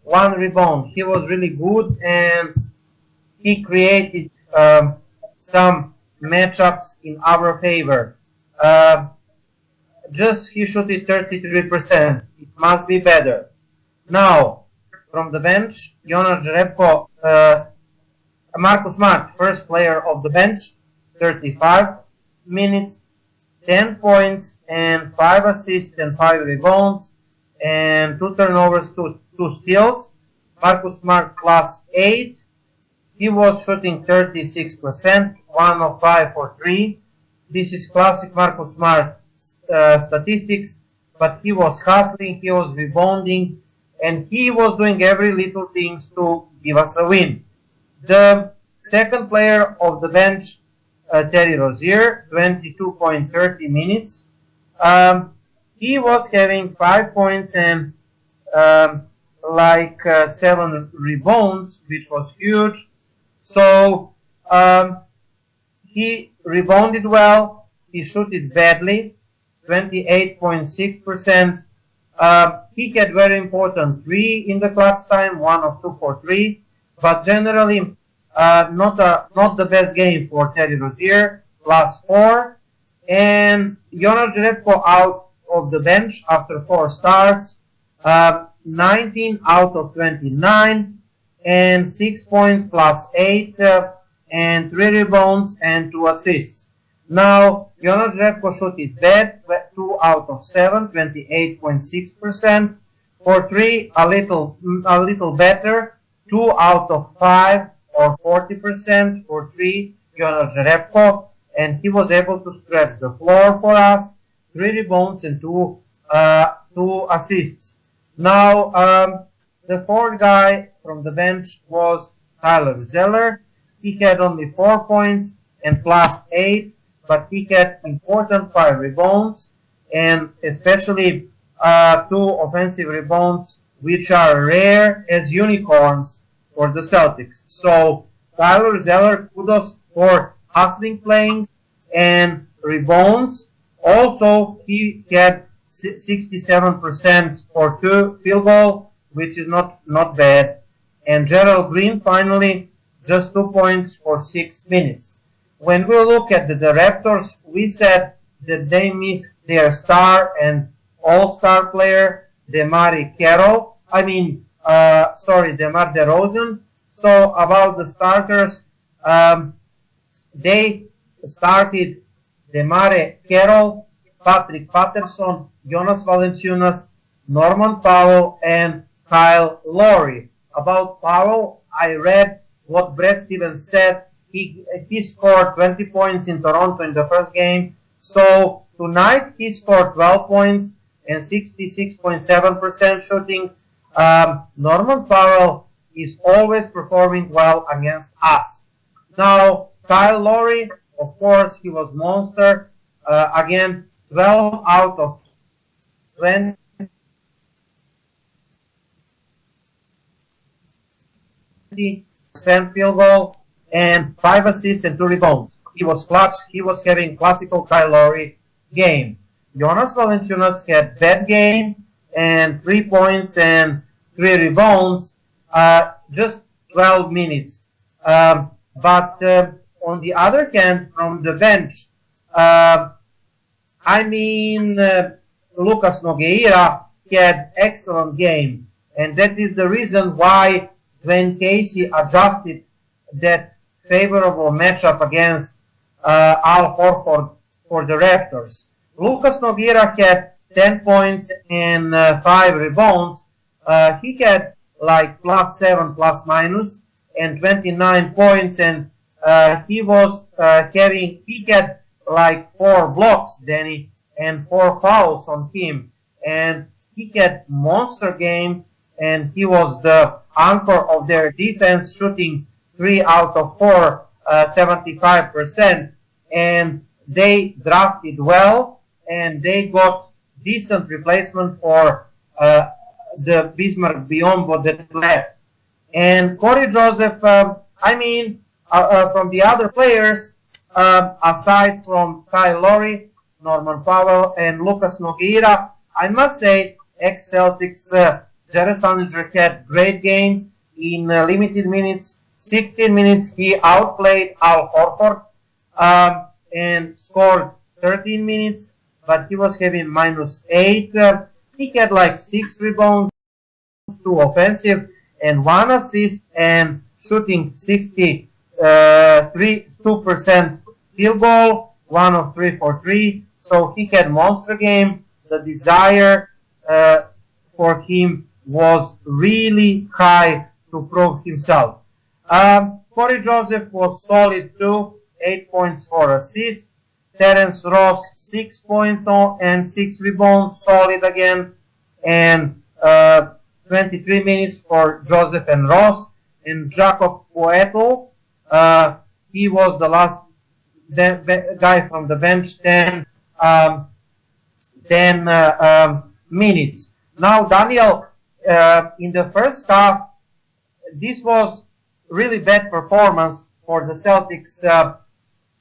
1 rebound. He was really good and he created some matchups in our favor. Just he shot it 33%. It must be better. Now, from the bench, Jonas Jerebko Marcus Smart, first player of the bench, 35 minutes, 10 points and 5 assists and 5 rebounds and 2 turnovers, 2 steals. Marcus Smart plus 8. He was shooting 36%, 1 of 5 for 3. This is classic Marcus Smart statistics, but he was hustling, he was rebounding, and he was doing every little things to give us a win. The second player of the bench, Terry Rozier, 22.30 minutes. He was having 5 points and 7 rebounds, which was huge. So he rebounded well, he shot it badly, 28.6%. He had very important 3 in the clutch time, 1 of 2 for 3, but generally not the best game for Terry Rozier, plus 4. And Jonas Jerebko out of the bench after 4 starts, 19 out of 29, and 6 points plus 8, and 3 rebounds and 2 assists. Now, Jonas Jerebko shot it bad, 2 out of 7, 28.6%. For 3, a little better, 2 out of 5, or 40% for 3, Jonas Jerebko, and he was able to stretch the floor for us, 3 rebounds and 2 assists. Now, the fourth guy from the bench was Tyler Zeller. He had only 4 points and plus 8, but he had important 5 rebounds, and especially 2 offensive rebounds, which are rare as unicorns for the Celtics. So Tyler Zeller, kudos for hustling playing and rebounds. Also, he had 67% for 2 field goal, which is not bad. And Gerald Green, finally, just 2 points for 6 minutes. When we look at the Raptors, we said that they missed their star and all-star player, Demar Derozan. So about the starters, they started Demare Carroll, Patrick Patterson, Jonas Valanciunas, Norman Powell, and Kyle Lowry. About Powell, I read what Brad Stevens said. He scored 20 points in Toronto in the first game. So tonight he scored 12 points and 66.7% shooting. Norman Powell is always performing well against us. Now, Kyle Lowry, of course, he was monster. Again, 12 out of 20 field goal and 5 assists and 2 rebounds. He was clutch. He was having classical Kyle Lowry game. Jonas Valanciunas had bad game and 3 points and 3 rebounds, just 12 minutes. But on the other hand, from the bench, Lucas Nogueira had excellent game, and that is the reason why when Casey adjusted that favorable matchup against Al Horford for the Raptors. Lucas Nogueira had 10 points and 5 rebounds. He had like plus 7 plus minus and 29 points, and he had like 4 blocks, Danny, and 4 fouls on him, and he had monster game, and he was the anchor of their defense, shooting 3 out of 4, 75%, and they drafted well, and they got decent replacement for the Bismarck Biyombo that left. And Corey Joseph, from the other players, aside from Kyle Lowry, Norman Powell, and Lucas Nogueira, I must say, ex-Celtics, Jared Sullinger had great game in limited minutes. 16 minutes, he outplayed Al Horford and scored 13 minutes, but he was having minus 8. He had like 6 rebounds, 2 offensive, and 1 assist, and shooting 60% 2% field goal, 1 of 3 for 3. So he had monster game. The desire for him was really high to prove himself. Corey Joseph was solid too, 8 points, 4 assists. Terence Ross, 6 points and 6 rebounds, solid again. And 23 minutes for Joseph and Ross. And Jakob Poeltl, he was the last guy from the bench, 10 minutes. Now, Daniel, in the first half, this was really bad performance for the Celtics.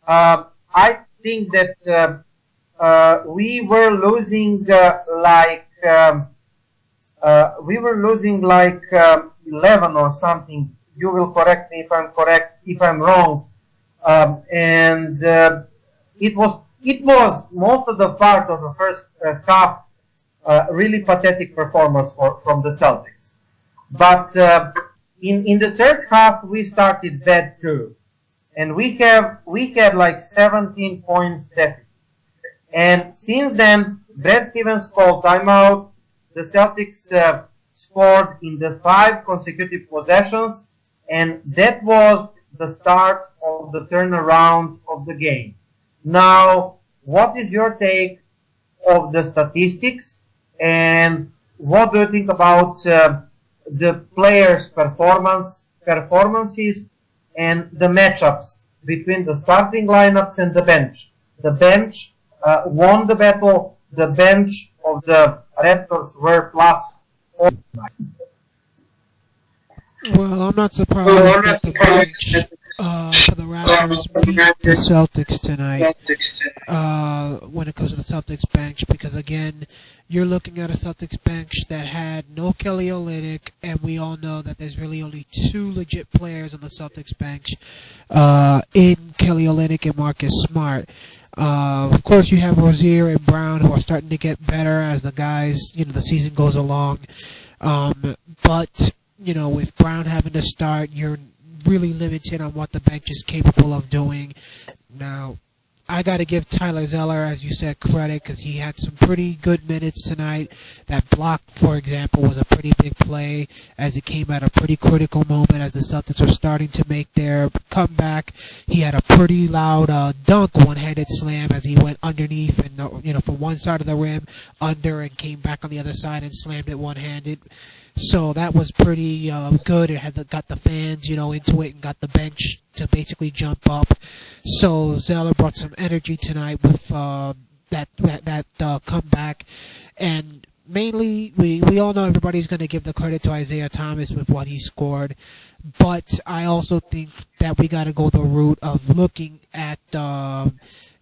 I think that we were losing like 11 or something. You will correct me if I'm wrong. It was most of the part of the first half really pathetic performance from the Celtics. But in the third half we started bad too, and we had like 17 points deficit. And since then, Brad Stevens called timeout. The Celtics scored in the 5 consecutive possessions, and that was the start of the turnaround of the game. Now, what is your take of the statistics, and what do you think about the players' performances and the matchups between the starting lineups and the bench? The bench won the battle. The bench of the Raptors were plus 4. Well, I'm not surprised that the bench for the Raptors beat the Celtics tonight when it comes to the Celtics bench, because again, you're looking at a Celtics bench that had no Kelly Olynyk, and we all know that there's really only 2 legit players on the Celtics bench in Kelly Olynyk and Marcus Smart. Of course, you have Rozier and Brown, who are starting to get better as the season goes along. But with Brown having to start, you're really limited on what the bench is capable of doing. Now, I got to give Tyler Zeller, as you said, credit, because he had some pretty good minutes tonight. That block, for example, was a pretty big play, as it came at a pretty critical moment as the Celtics were starting to make their comeback. He had a pretty loud dunk, one-handed slam, as he went underneath and from one side of the rim under, and came back on the other side and slammed it one-handed. So that was pretty good. It got the fans, into it, and got the bench to basically jump up. So Zeller brought some energy tonight with that comeback. And mainly, we all know everybody's going to give the credit to Isiah Thomas with what he scored. But I also think that we got to go the route of looking at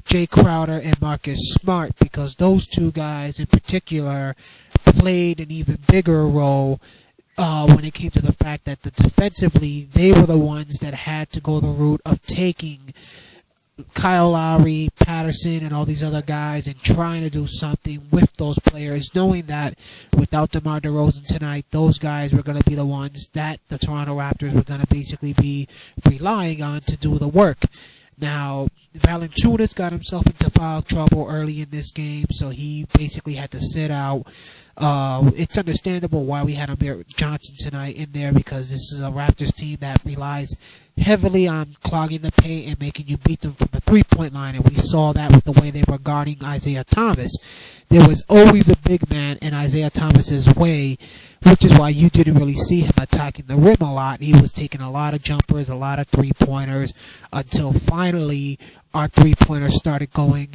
Jay Crowder and Marcus Smart, because those 2 guys in particular played an even bigger role when it came to the fact that defensively, they were the ones that had to go the route of taking Kyle Lowry, Patterson, and all these other guys and trying to do something with those players, knowing that without DeMar DeRozan tonight, those guys were going to be the ones that the Toronto Raptors were going to basically be relying on to do the work. Now, Valanciunas got himself into foul trouble early in this game, so he basically had to sit out. It's understandable why we had Amir Johnson tonight in there, because this is a Raptors team that relies heavily on clogging the paint and making you beat them from the three-point line, and we saw that with the way they were guarding Isiah Thomas. There was always a big man in Isiah Thomas's way, which is why you didn't really see him attacking the rim a lot. He was taking a lot of jumpers, a lot of three-pointers, until finally our three-pointers started going,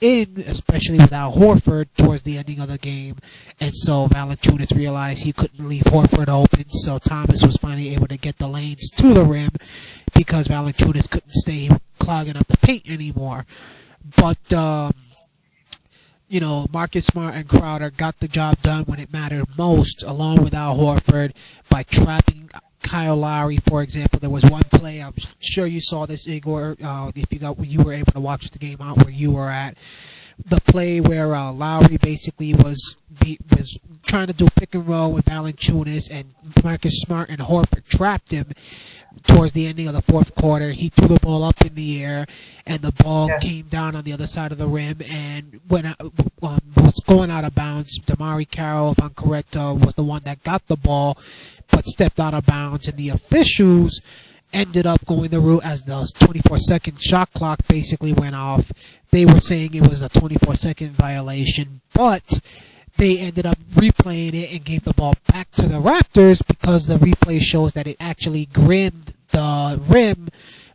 in, especially with Al Horford towards the ending of the game. And so Valanciunas realized he couldn't leave Horford open, so Thomas was finally able to get the lanes to the rim because Valanciunas couldn't stay clogging up the paint anymore. But, Marcus Smart and Crowder got the job done when it mattered most, along with Al Horford, by trapping Kyle Lowry, for example. There was one play, I'm sure you saw this, Igor, if you were able to watch the game out where you were at. The play where Lowry basically was trying to do pick and roll with Valanciunas, and Marcus Smart and Horford trapped him towards the ending of the fourth quarter, he threw the ball up in the air, and the ball came down on the other side of the rim and was going out of bounds. Damari Carroll, if I'm correct, was the one that got the ball, but stepped out of bounds, and the officials ended up going the route as the 24-second shot clock basically went off. They were saying it was a 24-second violation, but they ended up replaying it and gave the ball back to the Raptors because the replay shows that it actually grimmed the rim,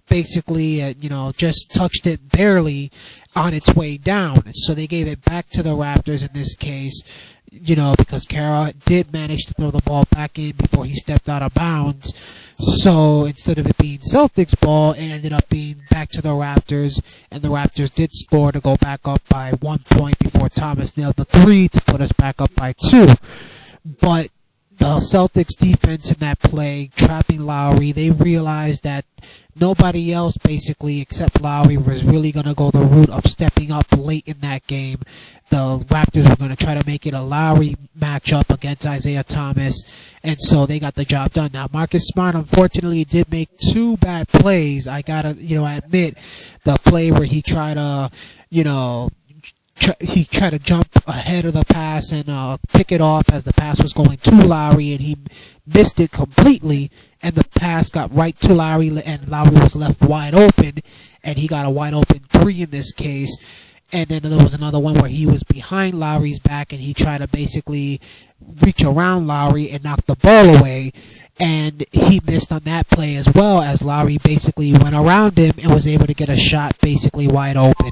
basically, just touched it barely on its way down. So they gave it back to the Raptors in this case, because Carroll did manage to throw the ball back in before he stepped out of bounds. So instead of it being Celtics ball, it ended up being back to the Raptors, and the Raptors did score to go back up by 1 point before Thomas nailed the three to put us back up by 2. But the Celtics defense in that play, trapping Lowry, they realized that nobody else basically except Lowry was really going to go the route of stepping up late in that game. The Raptors were going to try to make it a Lowry matchup against Isiah Thomas, and so they got the job done. Now, Marcus Smart, unfortunately, did make 2 bad plays. I got to, admit, the play where he tried to, he tried to jump ahead of the pass and pick it off as the pass was going to Lowry, and he missed it completely, and the pass got right to Lowry, and Lowry was left wide open, and he got a wide open 3 in this case. And then there was another one where he was behind Lowry's back, and he tried to basically reach around Lowry and knock the ball away, and he missed on that play as well, as Lowry basically went around him and was able to get a shot basically wide open.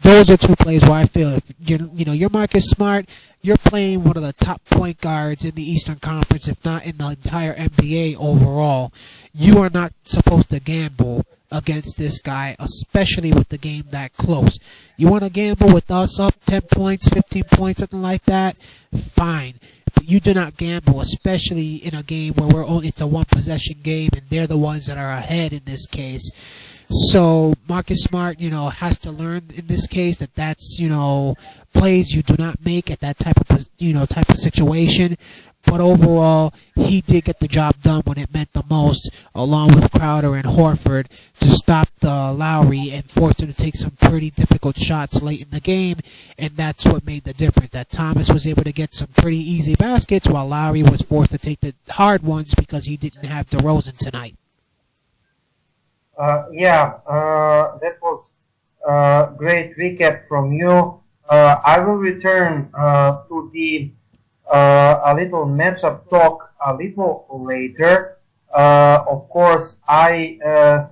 Those are 2 plays where I feel if you're Marcus Smart, you're playing one of the top point guards in the Eastern Conference, if not in the entire NBA overall. You are not supposed to gamble against this guy, especially with the game that close. You want to gamble with us up 10 points, 15 points, something like that? Fine. But you do not gamble, especially in a game where it's a one-possession game, and they're the ones that are ahead in this case. So Marcus Smart, has to learn in this case that that's, plays you do not make at that type of situation. But overall, he did get the job done when it meant the most, along with Crowder and Horford, to stop the Lowry and force him to take some pretty difficult shots late in the game, and that's what made the difference. That Thomas was able to get some pretty easy baskets, while Lowry was forced to take the hard ones because he didn't have DeRozan tonight. That was a great recap from you. I will return to the a little matchup talk a little later. Of course, I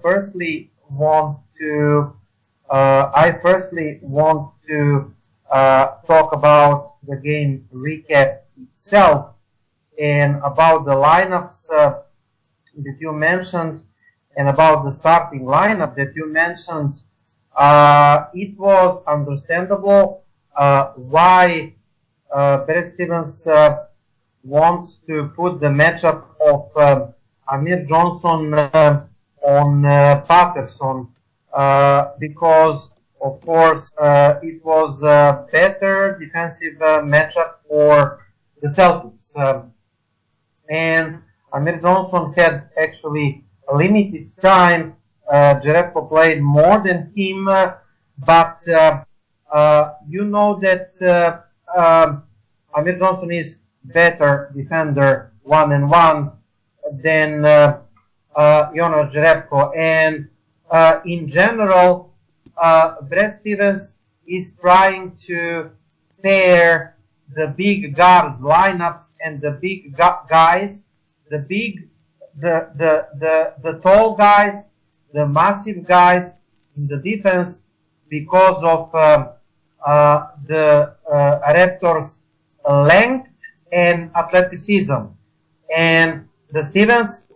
firstly want to talk about the game recap itself and about the lineups that you mentioned and about the starting lineup that you mentioned. It was understandable why Brad Stevens wants to put the matchup of Amir Johnson on Patterson because, of course, it was a better defensive matchup for the Celtics. And Amir Johnson had actually limited time. Jerebko played more than him, but you know that Amir Johnson is better defender 1-on-1 than Jonas Jerebko, and in general, Brad Stevens is trying to pair the big guards lineups and the big guys, the tall guys, the massive guys in the defense because of the Raptors' length and athleticism. And the Stevens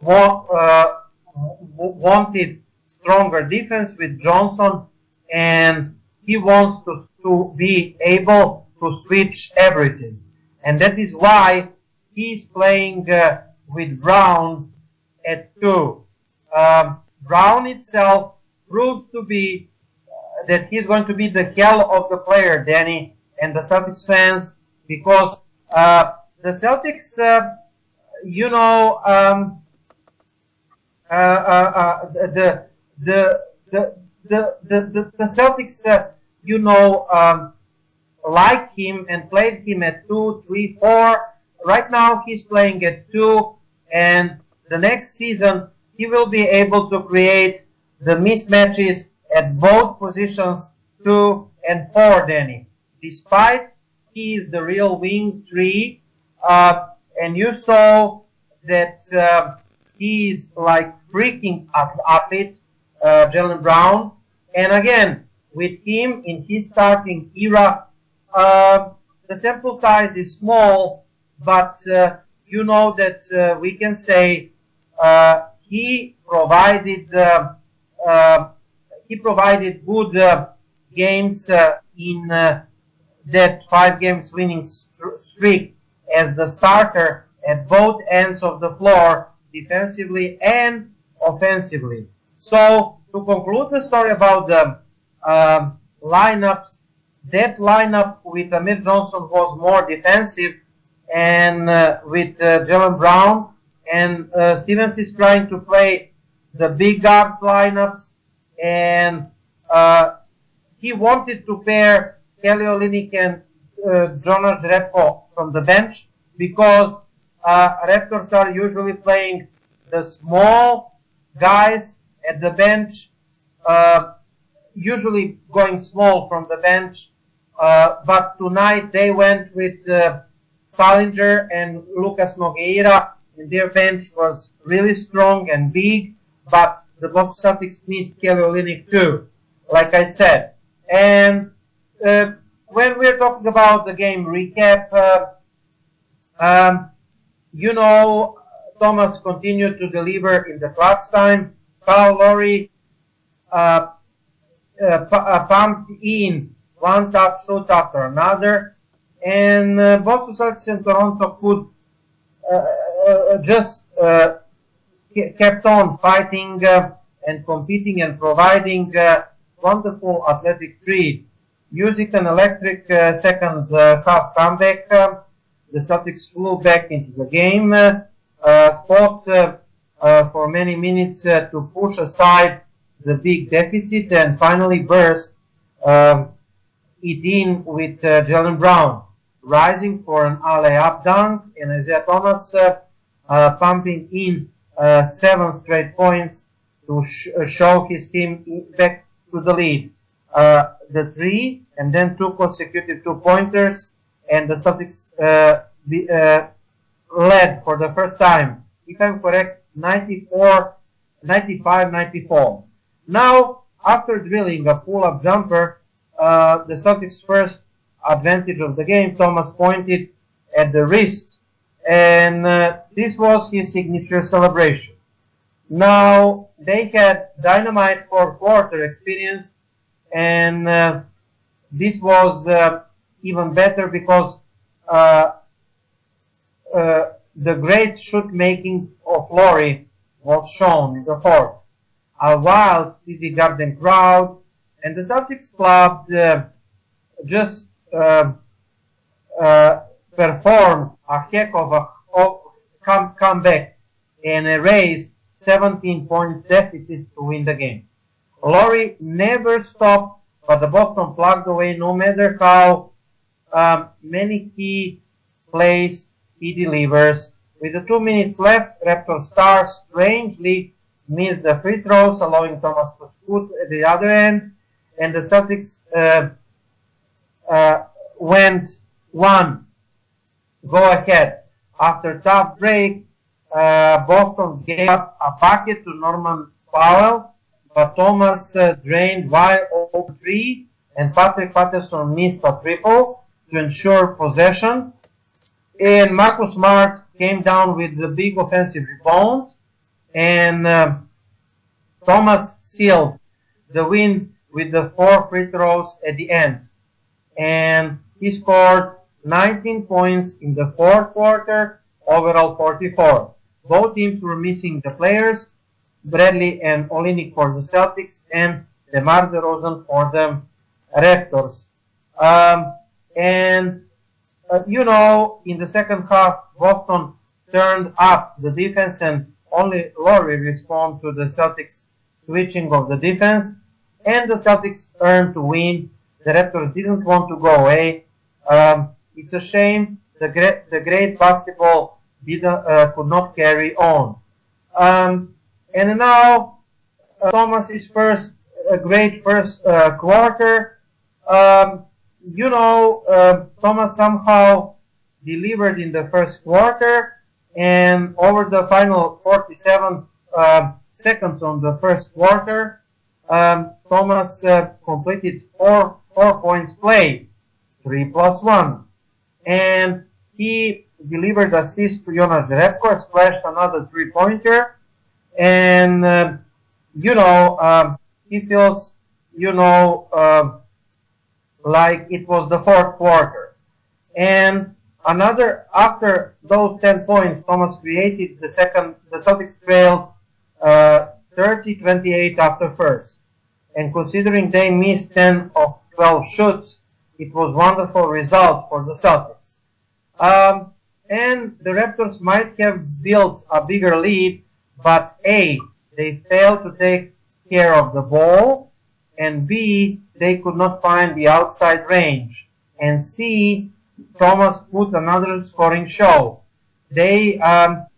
wanted stronger defense with Johnson, and he wants to be able to switch everything. And that is why he's playing with Brown at 2. Brown itself proves to be that he's going to be the hell of the player, Danny, and the Celtics fans, because the Celtics, the Celtics, like him and played him at 2, 3, 4. Right now he's playing at 2, and the next season he will be able to create the mismatches at both positions 2 and 4, Danny. Despite he is the real wing 3, and you saw that he is like freaking athlete, Jaylen Brown. And again, with him in his starting era, the sample size is small, but you know that we can say he provided good games in that 5 games winning streak as the starter at both ends of the floor, defensively and offensively. So to conclude the story about the lineups, that lineup with Amir Johnson was more defensive, and with Jaylen Brown, and Stevens is trying to play the big guards lineups, and he wanted to pair Kelly Olynyk and Jonas Jerebko from the bench, because Raptors are usually playing the small guys at the bench, usually going small from the bench, but tonight they went with Salinger and Lucas Nogueira, and their bench was really strong and big, but the Boston Celtics missed Kelly Olynyk too, like I said. And when we're talking about the game recap, Thomas continued to deliver in the clutch time. Kyle Lowry pumped in one tough shot after another, and Boston Celtics and Toronto could just kept on fighting and competing and providing wonderful athletic treat. Using an electric second half comeback, the Celtics flew back into the game, fought for many minutes to push aside the big deficit, and finally burst it in with Jaylen Brown, rising for an alley-up dunk, and Isiah Thomas pumping in 7 straight points to show his team back to the lead. The 3 and then 2 consecutive 2-pointers, and the Celtics led for the first time, if I'm correct, 95-94. Now, after drilling a pull-up jumper, the Celtics' first advantage of the game, Thomas pointed at the wrist, and this was his signature celebration. Now, they had dynamite 4-quarter experience, and this was even better because the great shoot-making of Lowry was shown in the fourth. A wild TD Garden crowd, and the Celtics club just performed a heck of a comeback and erased 17 points deficit to win the game. Lowry never stopped, but the Boston plugged away no matter how many key plays he delivers. With the 2 minutes left, Raptor star strangely missed the free throws, allowing Thomas to scoot at the other end, and the Celtics went one go ahead. After tough break, Boston gave up a bucket to Norman Powell, but Thomas drained wide open 3, and Patrick Patterson missed a triple to ensure possession. And Marcus Smart came down with the big offensive rebound, and Thomas sealed the win with the 4 free throws at the end. And he scored 19 points in the fourth quarter, overall 44. Both teams were missing the players, Bradley and Olynyk for the Celtics, and Demar Derozan for the Raptors. In the second half, Boston turned up the defense and only Laurie respond to the Celtics switching of the defense, and the Celtics earned to win. The Raptors didn't want to go away. It's a shame the great basketball could not carry on. And now Thomas's great first quarter. Thomas somehow delivered in the first quarter, and over the final 47 seconds on the first quarter, Thomas completed four points play, 3 + 1, and he delivered assist to Jonas Jerebko, splashed another 3-pointer, and he feels like it was the fourth quarter. And after those 10 points, Thomas created the Celtics trailed 30-28 after first. And considering they missed 10 of 12 shoots, it was a wonderful result for the Celtics. And the Raptors might have built a bigger lead, but A, they failed to take care of the ball, and B, they could not find the outside range, and C, Thomas put another scoring show. He entered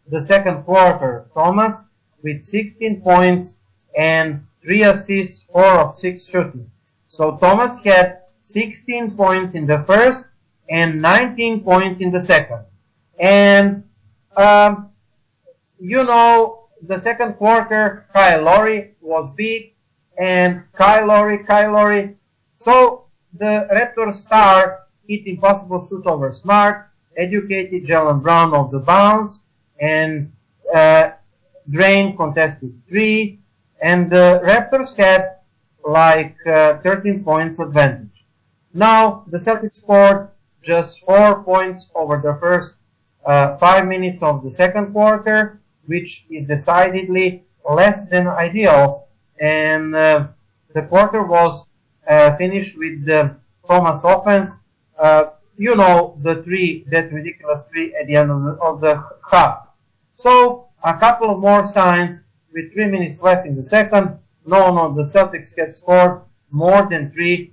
the second quarter, Thomas, with 16 points and 3 assists, 4 of 6 shooting. So Thomas had 16 points in the first and 19 points in the second. And, the second quarter, Kyle Lowry was big, and Kyle Lowry. So the Raptors star hit impossible shoot over Smart, educated Jaylen Brown off the bounce, and Drain contested 3, and the Raptors had 13 points advantage. Now the Celtics scored just 4 points over the first 5 minutes of the second quarter, which is decidedly less than ideal, and the quarter was finished with the Thomas offense. That ridiculous 3 at the end of the half. So a couple of more signs with 3 minutes left in the second. No, the Celtics had scored more than 3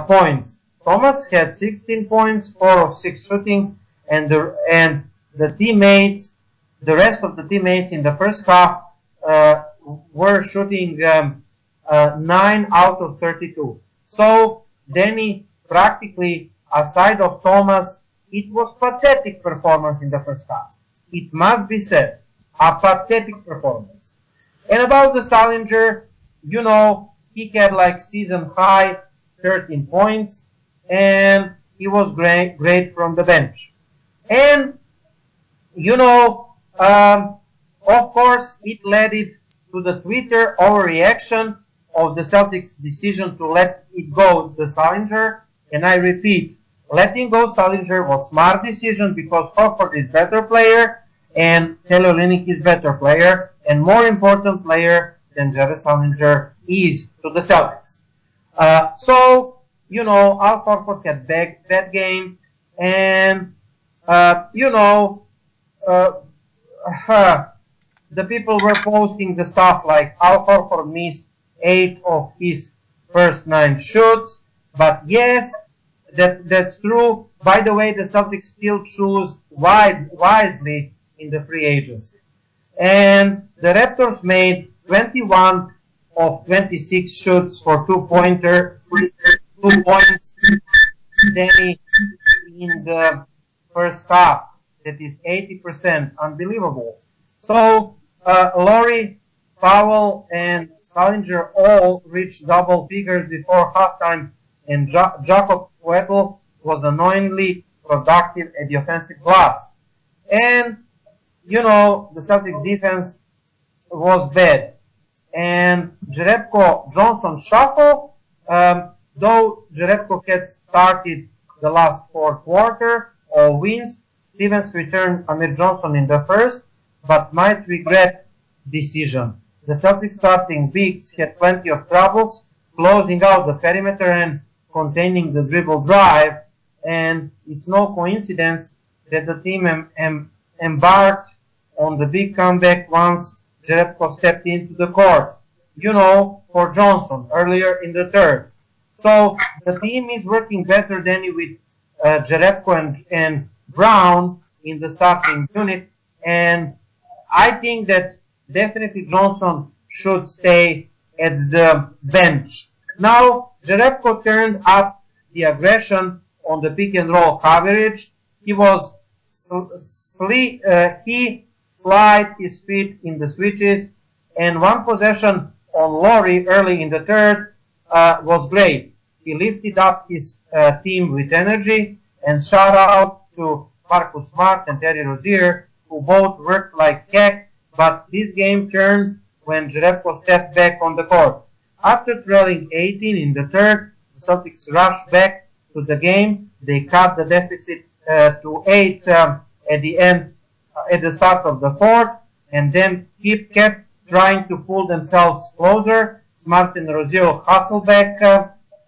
points. Thomas had 16 points, 4 of 6 shooting, and the rest of the teammates in the first half were shooting 9 out of 32. So Danny, practically aside of Thomas, it was pathetic performance in the first half. It must be said, a pathetic performance. And about the Sullinger, he had season high 13 points, and he was great from the bench. And of course, it led to the Twitter overreaction of the Celtics' decision to let it go the Sullinger. And I repeat, letting go Sullinger was smart decision because Horford is better player and Olynyk is better player and more important player than Jared Sullinger is to the Celtics. Al Horford had bad game, and the people were posting the stuff like Al Horford missed 8 of his first 9 shoots. But yes, that's true. By the way, the Celtics still choose wisely in the free agency. And the Raptors made 21 of 26 shoots for 2 points. Danny in the first half. That is 80%. Unbelievable. So, Lowry, Powell, and Sullinger all reached double figures before halftime, and Jakob Poeltl was annoyingly productive at the offensive glass. And, the Celtics defense was bad. And Jerebko-Johnson shuffle, though Jerebko had started the last 4 quarter, all wins, Stevens returned Amir Johnson in the first, but might regret decision. The Celtics starting bigs had plenty of troubles closing out the perimeter and containing the dribble drive, and it's no coincidence that the team embarked on the big comeback once Jerebko stepped into the court. You know, for Johnson earlier in the third. So the team is working better than with Jerebko and Brown in the starting unit, and I think that definitely Johnson should stay at the bench. Now Jerebko turned up the aggression on the pick and roll coverage. He was he slid his feet in the switches, and one possession on Laurie early in the third was great. He lifted up his team with energy, and shout out to Marcus Smart and Terry Rozier, who both worked like heck, but this game turned when Jerebko stepped back on the court. After trailing 18 in the third, the Celtics rushed back to the game. They cut the deficit to 8 at the end, at the start of the fourth, and then kept trying to pull themselves closer. Smart and Rozier hustled back,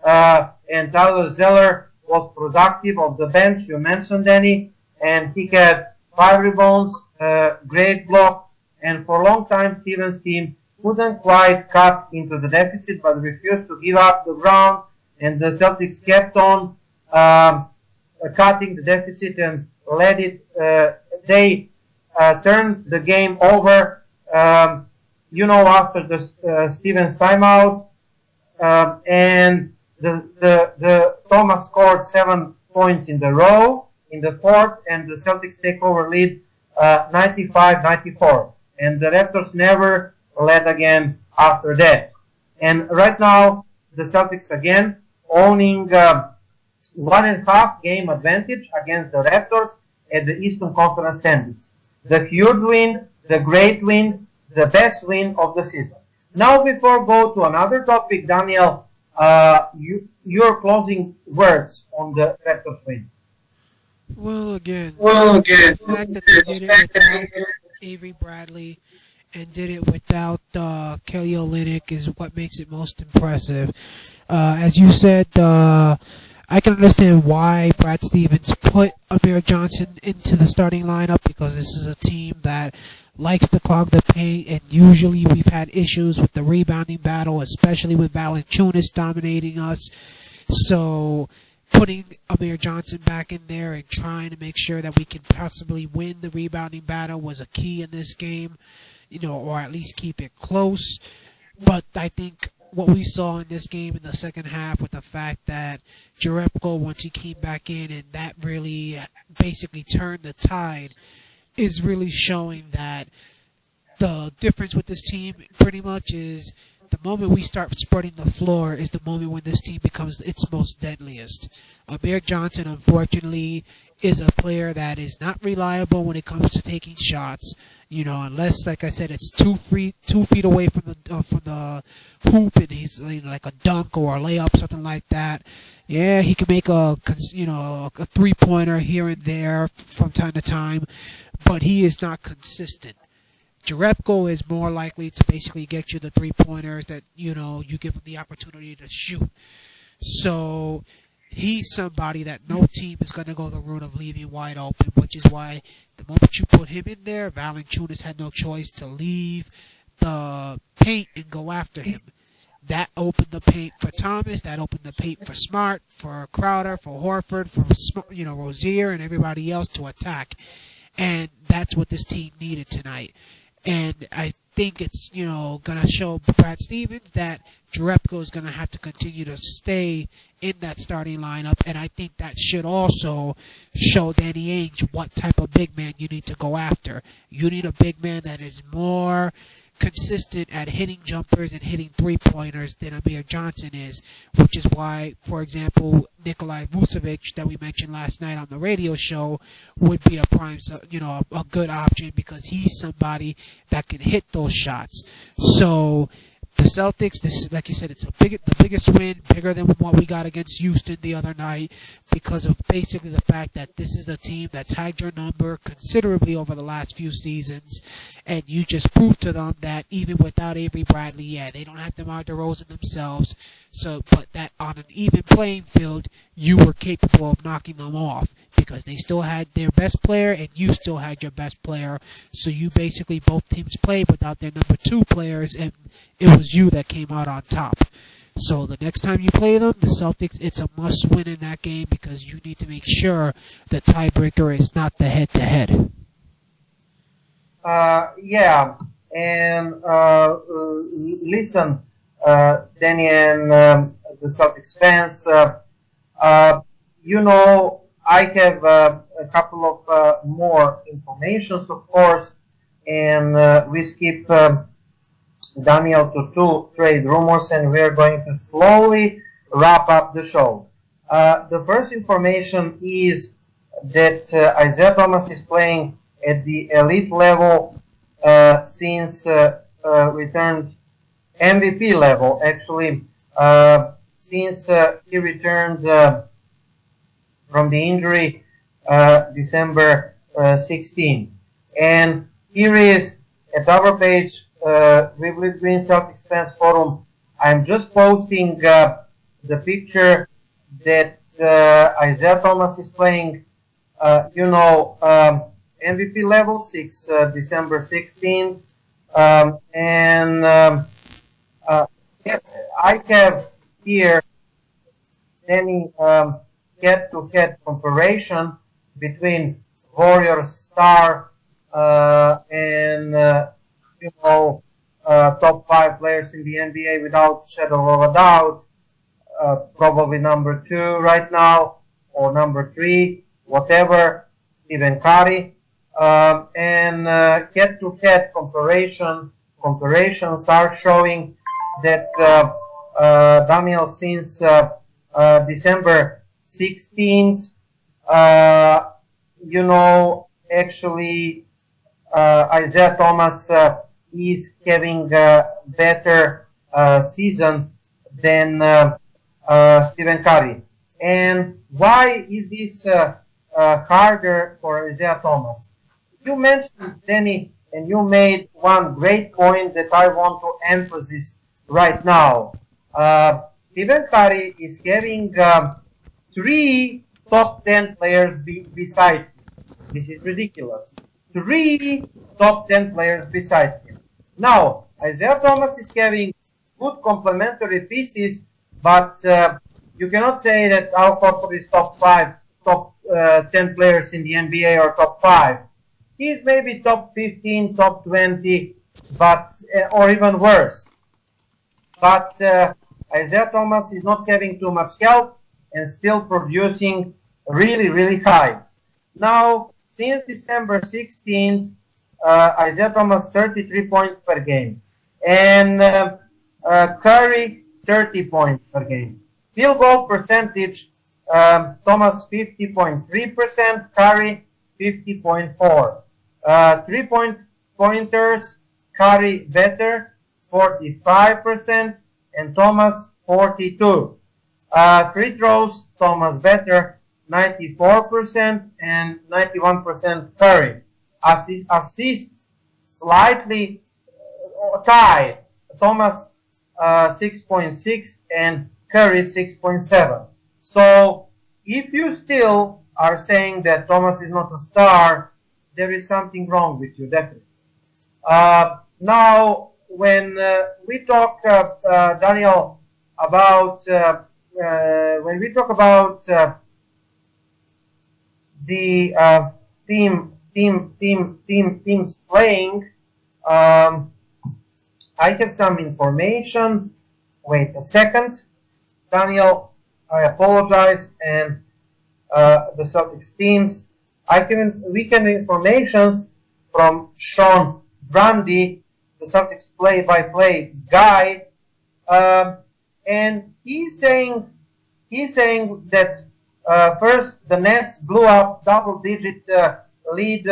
and Tyler Zeller was productive off the bench. You mentioned Danny, and he had 5 rebounds, great block, and for a long time Stevens' team couldn't quite cut into the deficit, but refused to give up the ground, and the Celtics kept on cutting the deficit and let it. They turned the game over. After the Stevens timeout, and the Thomas scored 7 points in the row in the fourth, and the Celtics take over lead 95-94, and the Raptors never led again after that. And right now the Celtics again owning 1.5 game advantage against the Raptors at the Eastern Conference standings. The huge win, the great win, the best win of the season. Now, before go to another topic, Daniel, your closing words on the Raptors win. Well, again, the fact that they did it without Avery Bradley and did it without Kelly Olynyk is what makes it most impressive. As you said, I can understand why Brad Stevens put Amir Johnson into the starting lineup, because this is a team that likes to clog the paint, and usually we've had issues with the rebounding battle, especially with Valanciunas dominating us. So putting Amir Johnson back in there and trying to make sure that we can possibly win the rebounding battle was a key in this game, or at least keep it close. But I think what we saw in this game in the second half, with the fact that Jerebko, once he came back in, and that really basically turned the tide, is really showing that the difference with this team pretty much is the moment we start spreading the floor is the moment when this team becomes its most deadliest. Amir Johnson, unfortunately, is a player that is not reliable when it comes to taking shots. Unless, like I said, it's 2 feet away from the hoop, and he's like a dunk or a layup, something like that. Yeah, he can make a 3-pointer here and there from time to time, but he is not consistent. Jerebko is more likely to basically get you the 3-pointers that you give him the opportunity to shoot. So he's somebody that no team is going to go the route of leaving wide open, which is why the moment you put him in there, Valanciunas had no choice to leave the paint and go after him. That opened the paint for Thomas. That opened the paint for Smart, for Crowder, for Horford, for Rozier, and everybody else to attack. And that's what this team needed tonight. And I think it's going to show Brad Stevens that Jerebko is going to have to continue to stay in that starting lineup, and I think that should also show Danny Ainge what type of big man you need to go after. You need a big man that is more consistent at hitting jumpers and hitting 3-pointers than Amir Johnson is, which is why, for example, Nikolai Vucevic that we mentioned last night on the radio show would be a good option, because he's somebody that can hit those shots. So the Celtics, this, like you said, it's the biggest win, bigger than what we got against Houston the other night, because of basically the fact that this is a team that tagged your number considerably over the last few seasons, and you just proved to them that even without Avery Bradley, yeah, they don't have Demar Derozan themselves, but that on an even playing field, you were capable of knocking them off, because they still had their best player and you still had your best player. So you basically, both teams played without their number 2 players, and it was you that came out on top. So the next time you play them, the Celtics, it's a must win in that game, because you need to make sure the tiebreaker is not the head-to-head. Yeah, and listen, Danny and the Celtics fans, I have a couple of more informations, of course, and we skip Daniel to 2 trade rumors, and we are going to slowly wrap up the show. The first information is that Isiah Thomas is playing at the elite level since returned MVP level, actually, since he returned from the injury December 16th. And here is at our page, Vivid Green Celtics Fans Forum. I'm just posting the picture that Isiah Thomas is playing, MVP level 6, December 16th. I have here any head-to-head comparison between Warriors star and top 5 players in the NBA without shadow of a doubt. Probably number 2 right now, or number 3, whatever, Stephen Curry. And head-to-head comparisons are showing that Daniel, since December 16th, actually Isiah Thomas is having a better season than Stephen Curry. And why is this harder for Isiah Thomas? You mentioned, Danny, and you made one great point that I want to emphasize right now. Stephen Curry is having 3 top 10 players beside him. This is ridiculous. 3 top 10 players beside him. Now, Isiah Thomas is having good complementary pieces, but you cannot say that Al Horford is top 10 players in the NBA or top 5. He's maybe top 15, top 20, but or even worse. But Isiah Thomas is not having too much help and still producing really, really high. Now, since December 16th, Isiah Thomas 33 points per game, and Curry 30 points per game. Field goal percentage, Thomas 50.3%, Curry 50.4%. 3-point pointers, Curry better, 45%, and Thomas 42%. Free throws, Thomas better, 94%, and 91% Curry. Assists slightly tied, Thomas 6.6 and Curry 6.7. So if you still are saying that Thomas is not a star, there is something wrong with you, definitely. Now, when we talk, Daniel, about when we talk about the teams playing, I have some information. Wait a second, Daniel. I apologize, and the Celtics teams. We have informations from Sean Brandy, the Celtics play-by-play guy, and he's saying that first the Nets blew up double-digit lead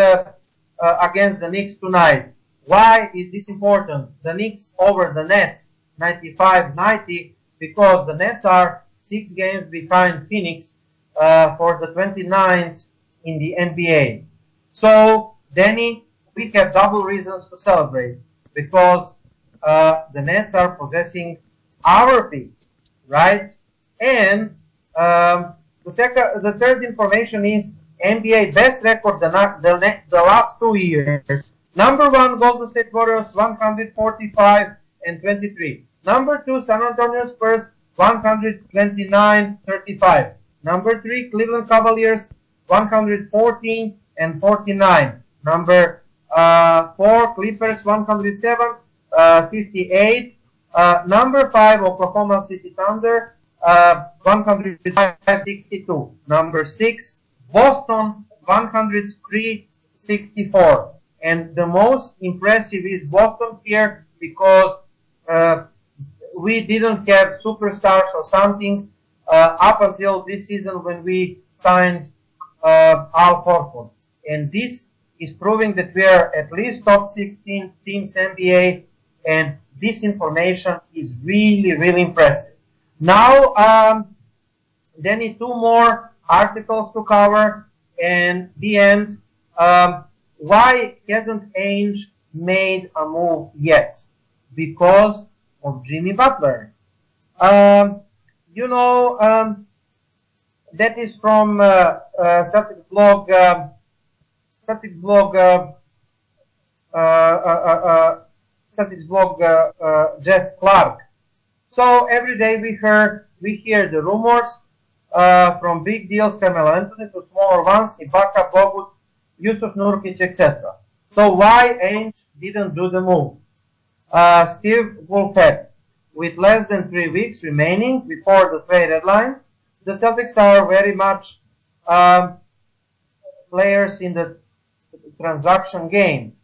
against the Knicks tonight. Why is this important? The Knicks over the Nets. 95-90 because the Nets are 6 games behind Phoenix for the 29th in the NBA. So, Danny, we have double reasons to celebrate because the Nets are possessing our pick, right? And the third information is NBA best record the last 2 years. Number 1, Golden State Warriors, 145-23. Number 2, San Antonio Spurs, 129-35. Number 3, Cleveland Cavaliers, 114-49. Number 4, Clippers, 107-58. Number 5, Oklahoma City Thunder, 105-62. Number 6, Boston, 103-64. And the most impressive is Boston here because we didn't have superstars or something up until this season when we signed Al Horford. And this is proving that we are at least top 16 teams NBA, and this information is really, really impressive. Now, Danny, 2 more articles to cover, and the end. Why hasn't Ainge made a move yet? Because of Jimmy Butler. That is from Celtics blog. Jeff Clark. So every day we hear the rumors from big deals, Carmelo Anthony, to smaller ones, Ibaka, Bogut, Yusuf Nurkic, etc. So why Ainge didn't do the move? Steve Wolfett, with less than 3 weeks remaining before the trade deadline, the Celtics are very much players in the transaction game.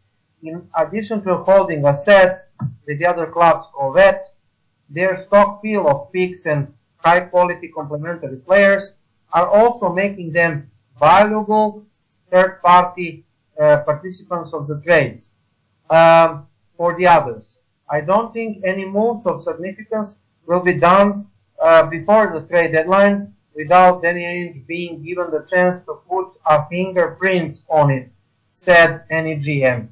In addition to holding assets that the other clubs covet, their stockpile of picks and high-quality complementary players are also making them valuable third-party participants of the trades for the others. I don't think any moves of significance will be done before the trade deadline without Danny Ainge being given the chance to put a fingerprints on it, said any GM.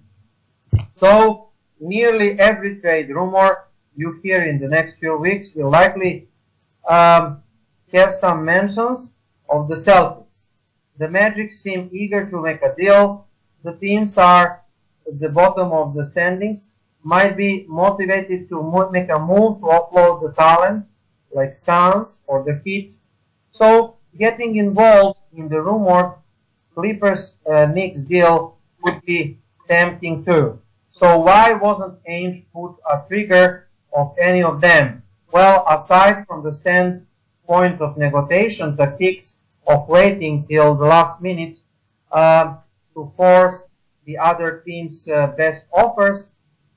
So, nearly every trade rumor you hear in the next few weeks will likely have some mentions of the Celtics. The Magic seem eager to make a deal. The teams are at the bottom of the standings, might be motivated to make a move to offload the talent, like Suns or the Heat. So, getting involved in the rumored Clippers-Knicks deal would be tempting too. So why wasn't Ainge put a trigger of any of them? Well, aside from the standpoint of negotiation tactics of waiting till the last minute to force the other team's best offers,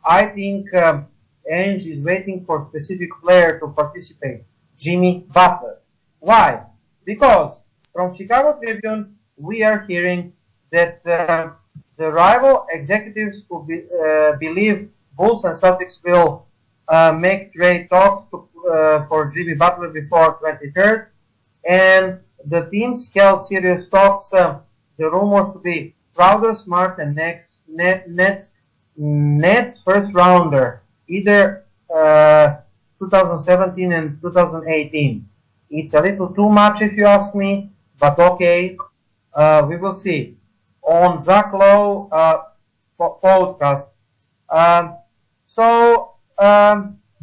I think Ainge is waiting for a specific player to participate, Jimmy Butler. Why? Because from Chicago Tribune we are hearing that the rival executives who believe Bulls and Celtics will make trade talks for Jimmy Butler before 23rd, and the teams held serious talks. The rumors to be Crowder, Smart, and Nets first rounder, either 2017 and 2018. It's a little too much if you ask me, but okay, we will see. On Zach Lowe podcast.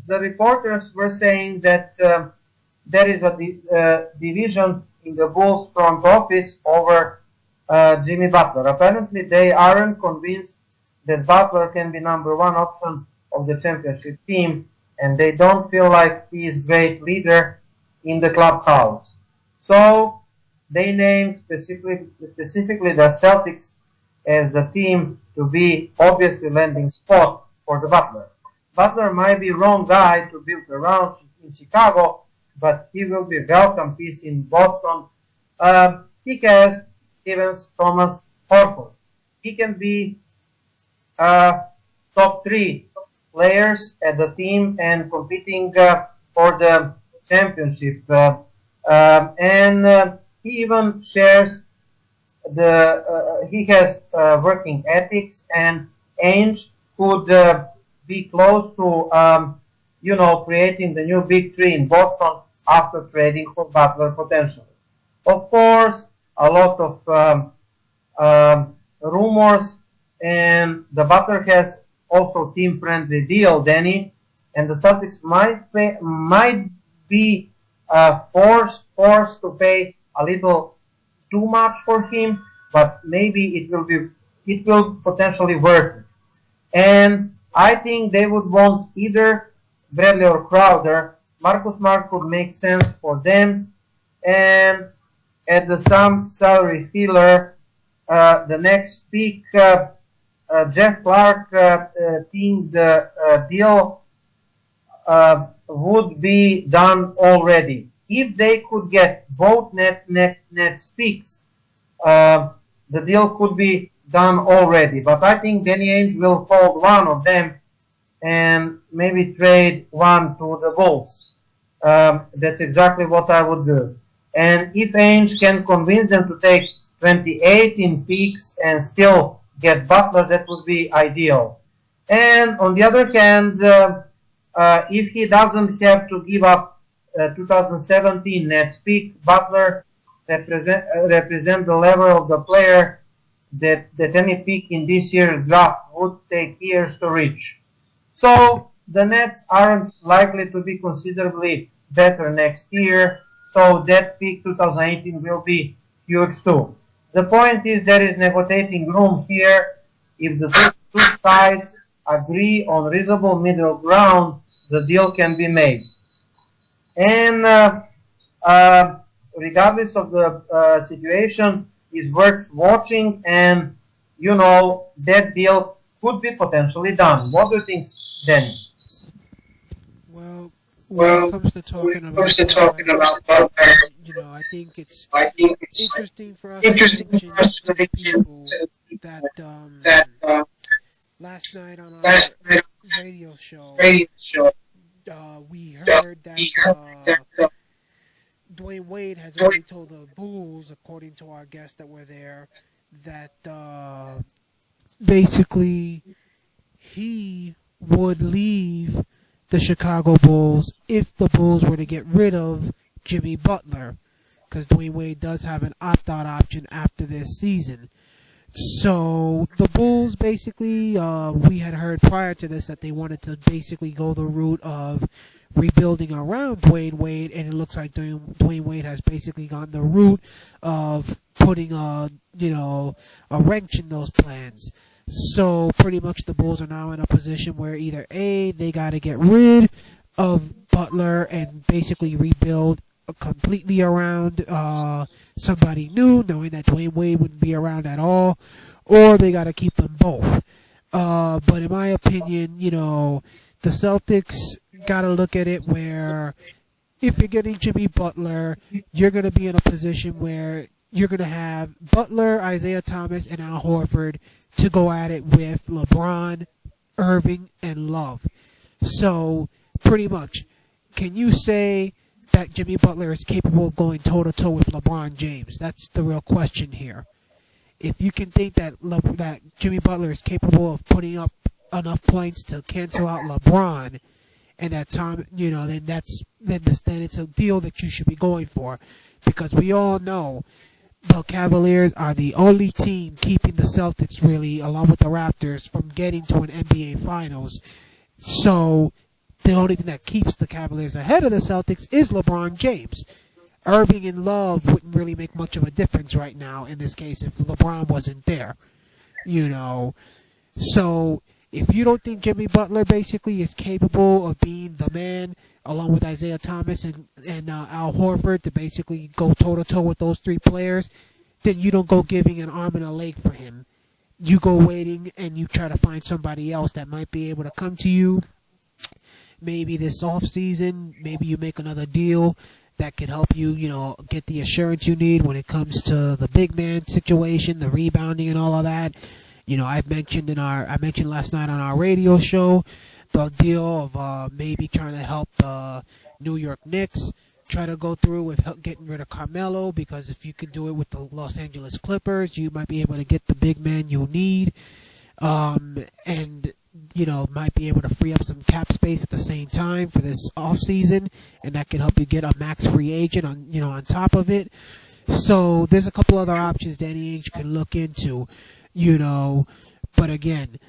The reporters were saying that there is a division in the Bulls front office over Jimmy Butler. Apparently, they aren't convinced that Butler can be number 1 option of the championship team, and they don't feel like he is a great leader in the clubhouse. So, they named specifically the Celtics as the team to be obviously landing spot for the Butler. Butler might be wrong guy to build around in Chicago, but he will be a welcome piece in Boston. He has Stevens, Thomas, Horford. He can be top 3 players at the team and competing for the championship. And he even shares he has working ethics, and Ainge could be close to creating the new big three in Boston after trading for Butler potentially. Of course, a lot of rumors, and the Butler has also team-friendly deal, Danny, and the Celtics might be forced to pay a little too much for him, but maybe it will potentially worth it. And I think they would want either Bradley or Crowder. Marcus Smart could make sense for them, and at the some salary filler, the next pick, Jeff Clark think the deal would be done already. If they could get both net picks, the deal could be done already. But I think Danny Ainge will fold one of them and maybe trade one to the Bulls. That's exactly what I would do. And if Ainge can convince them to take 2018 picks and still get Butler, that would be ideal. And on the other hand, if he doesn't have to give up 2017 Nets pick, Butler represent the level of the player that any pick in this year's draft would take years to reach. So the Nets aren't likely to be considerably better next year, so that pick 2018 will be huge too. The point is there is negotiating room here. If the two sides agree on reasonable middle ground, the deal can be made. And regardless of the situation, is worth watching, and that deal could be potentially done. What do you think, Danny? Well, when it comes to talking about Butler, I think it's interesting for us to mention to the people that last night on our radio show, we heard that Dwayne Wade has already told the Bulls, according to our guests that were there, that basically he would leave the Chicago Bulls if the Bulls were to get rid of Jimmy Butler, because Dwayne Wade does have an opt-out option after this season. So the Bulls basically, we had heard prior to this that they wanted to basically go the route of rebuilding around Dwayne Wade, and it looks like Dwayne Wade has basically gone the route of putting a wrench in those plans. So pretty much the Bulls are now in a position where either A, they got to get rid of Butler and basically rebuild completely around somebody new, knowing that Dwayne Wade wouldn't be around at all, or they got to keep them both. But in my opinion, the Celtics got to look at it where if you're getting Jimmy Butler, you're going to be in a position where you're going to have Butler, Isiah Thomas, and Al Horford to go at it with LeBron, Irving, and Love. So, pretty much, can you say that Jimmy Butler is capable of going toe-to-toe with LeBron James? That's the real question here. If you can think that Jimmy Butler is capable of putting up enough points to cancel out LeBron, and that time, then it's a deal that you should be going for, because we all know the Cavaliers are the only team keeping the Celtics, really, along with the Raptors, from getting to an NBA Finals. So the only thing that keeps the Cavaliers ahead of the Celtics is LeBron James. Irving and Love wouldn't really make much of a difference right now in this case if LeBron wasn't there. So if you don't think Jimmy Butler basically is capable of being the man, along with Isiah Thomas and Al Horford, to basically go toe-to-toe with those three players, then you don't go giving an arm and a leg for him. You go waiting and you try to find somebody else that might be able to come to you. Maybe this offseason, maybe you make another deal that could help you, get the assurance you need when it comes to the big man situation, the rebounding and all of that. I mentioned last night on our radio show the deal of maybe trying to help the New York Knicks try to go through with getting rid of Carmelo, because if you could do it with the Los Angeles Clippers, you might be able to get the big man you need, and might be able to free up some cap space at the same time for this off season, and that can help you get a max free agent on top of it. So there's a couple other options Danny Ainge can look into, but again,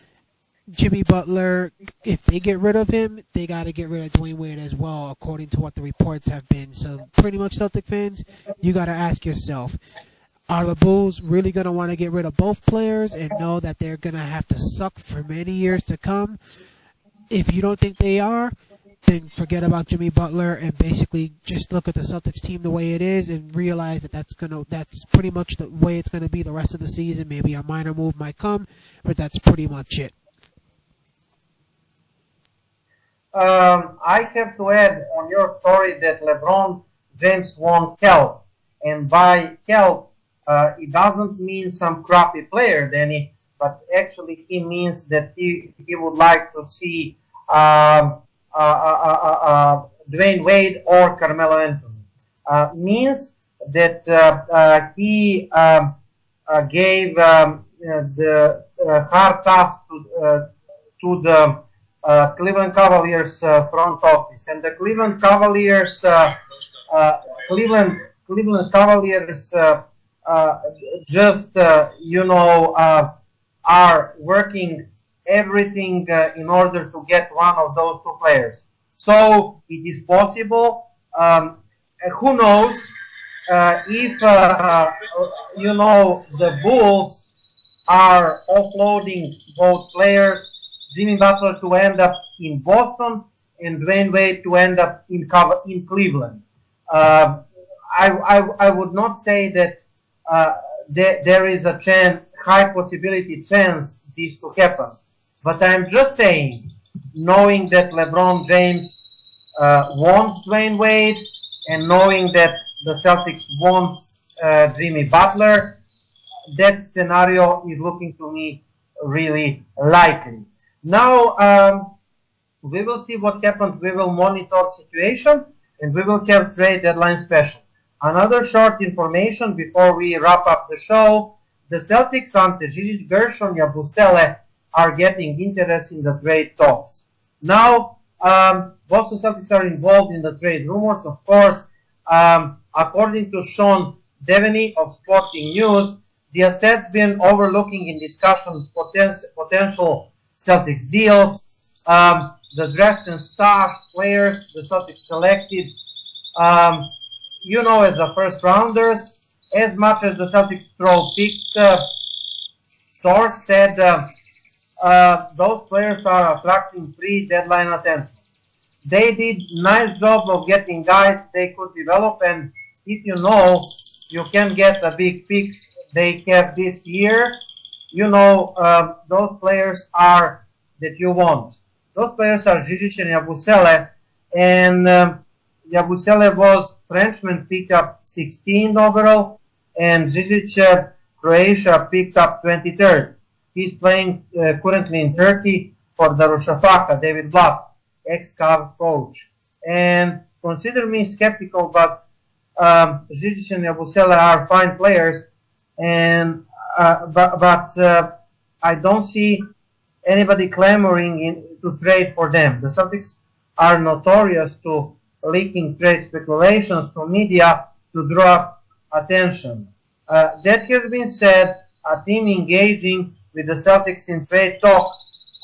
Jimmy Butler, if they get rid of him, they got to get rid of Dwayne Wade as well, according to what the reports have been. So pretty much, Celtic fans, you got to ask yourself, are the Bulls really going to want to get rid of both players and know that they're going to have to suck for many years to come? If you don't think they are, then forget about Jimmy Butler and basically just look at the Celtics team the way it is and realize that that's pretty much the way it's going to be the rest of the season. Maybe a minor move might come, but that's pretty much it. I have to add on your story that LeBron James wants help, and by help, it doesn't mean some crappy player, Danny, but actually he means that he would like to see Dwayne Wade or Carmelo Anthony. Means that he gave the hard task to the Cleveland Cavaliers front office, and the Cleveland Cavaliers just are working everything in order to get one of those two players. So it is possible. Who knows if the Bulls are offloading both players, Jimmy Butler to end up in Boston and Dwayne Wade to end up in Cleveland. I would not say that there is a chance, high possibility chance this to happen. But I'm just saying, knowing that LeBron James wants Dwayne Wade and knowing that the Celtics wants Jimmy Butler, that scenario is looking to me really likely. Now, we will see what happens. We will monitor situation and we will have trade deadline special. Another short information before we wrap up the show. The Celtics, Ante Žižić, Gershon, Yabusele are getting interest in the trade talks. Now, both the Celtics are involved in the trade rumors, of course. According to Sean Devaney of Sporting News, the assets been overlooking in discussions potential Celtics deals. The draft and stashed players the Celtics selected, as a first rounders, as much as the Celtics throw picks, source said those players are attracting pre-deadline attention. They did nice job of getting guys they could develop, and if you can get a big picks they have this year, those players are that you want. Those players are Žižić and Yabusele, and Yabusele was Frenchman picked up 16th overall, and Žižić, Croatia, picked up 23rd. He's playing currently in Turkey for Darüşşafaka, David Blatt, ex-Cav coach. And consider me skeptical, but Žižić and Yabusele are fine players, and but I don't see anybody clamoring to trade for them. The Celtics are notorious to leaking trade speculations to media to draw attention. That has been said, a team engaging with the Celtics in trade talk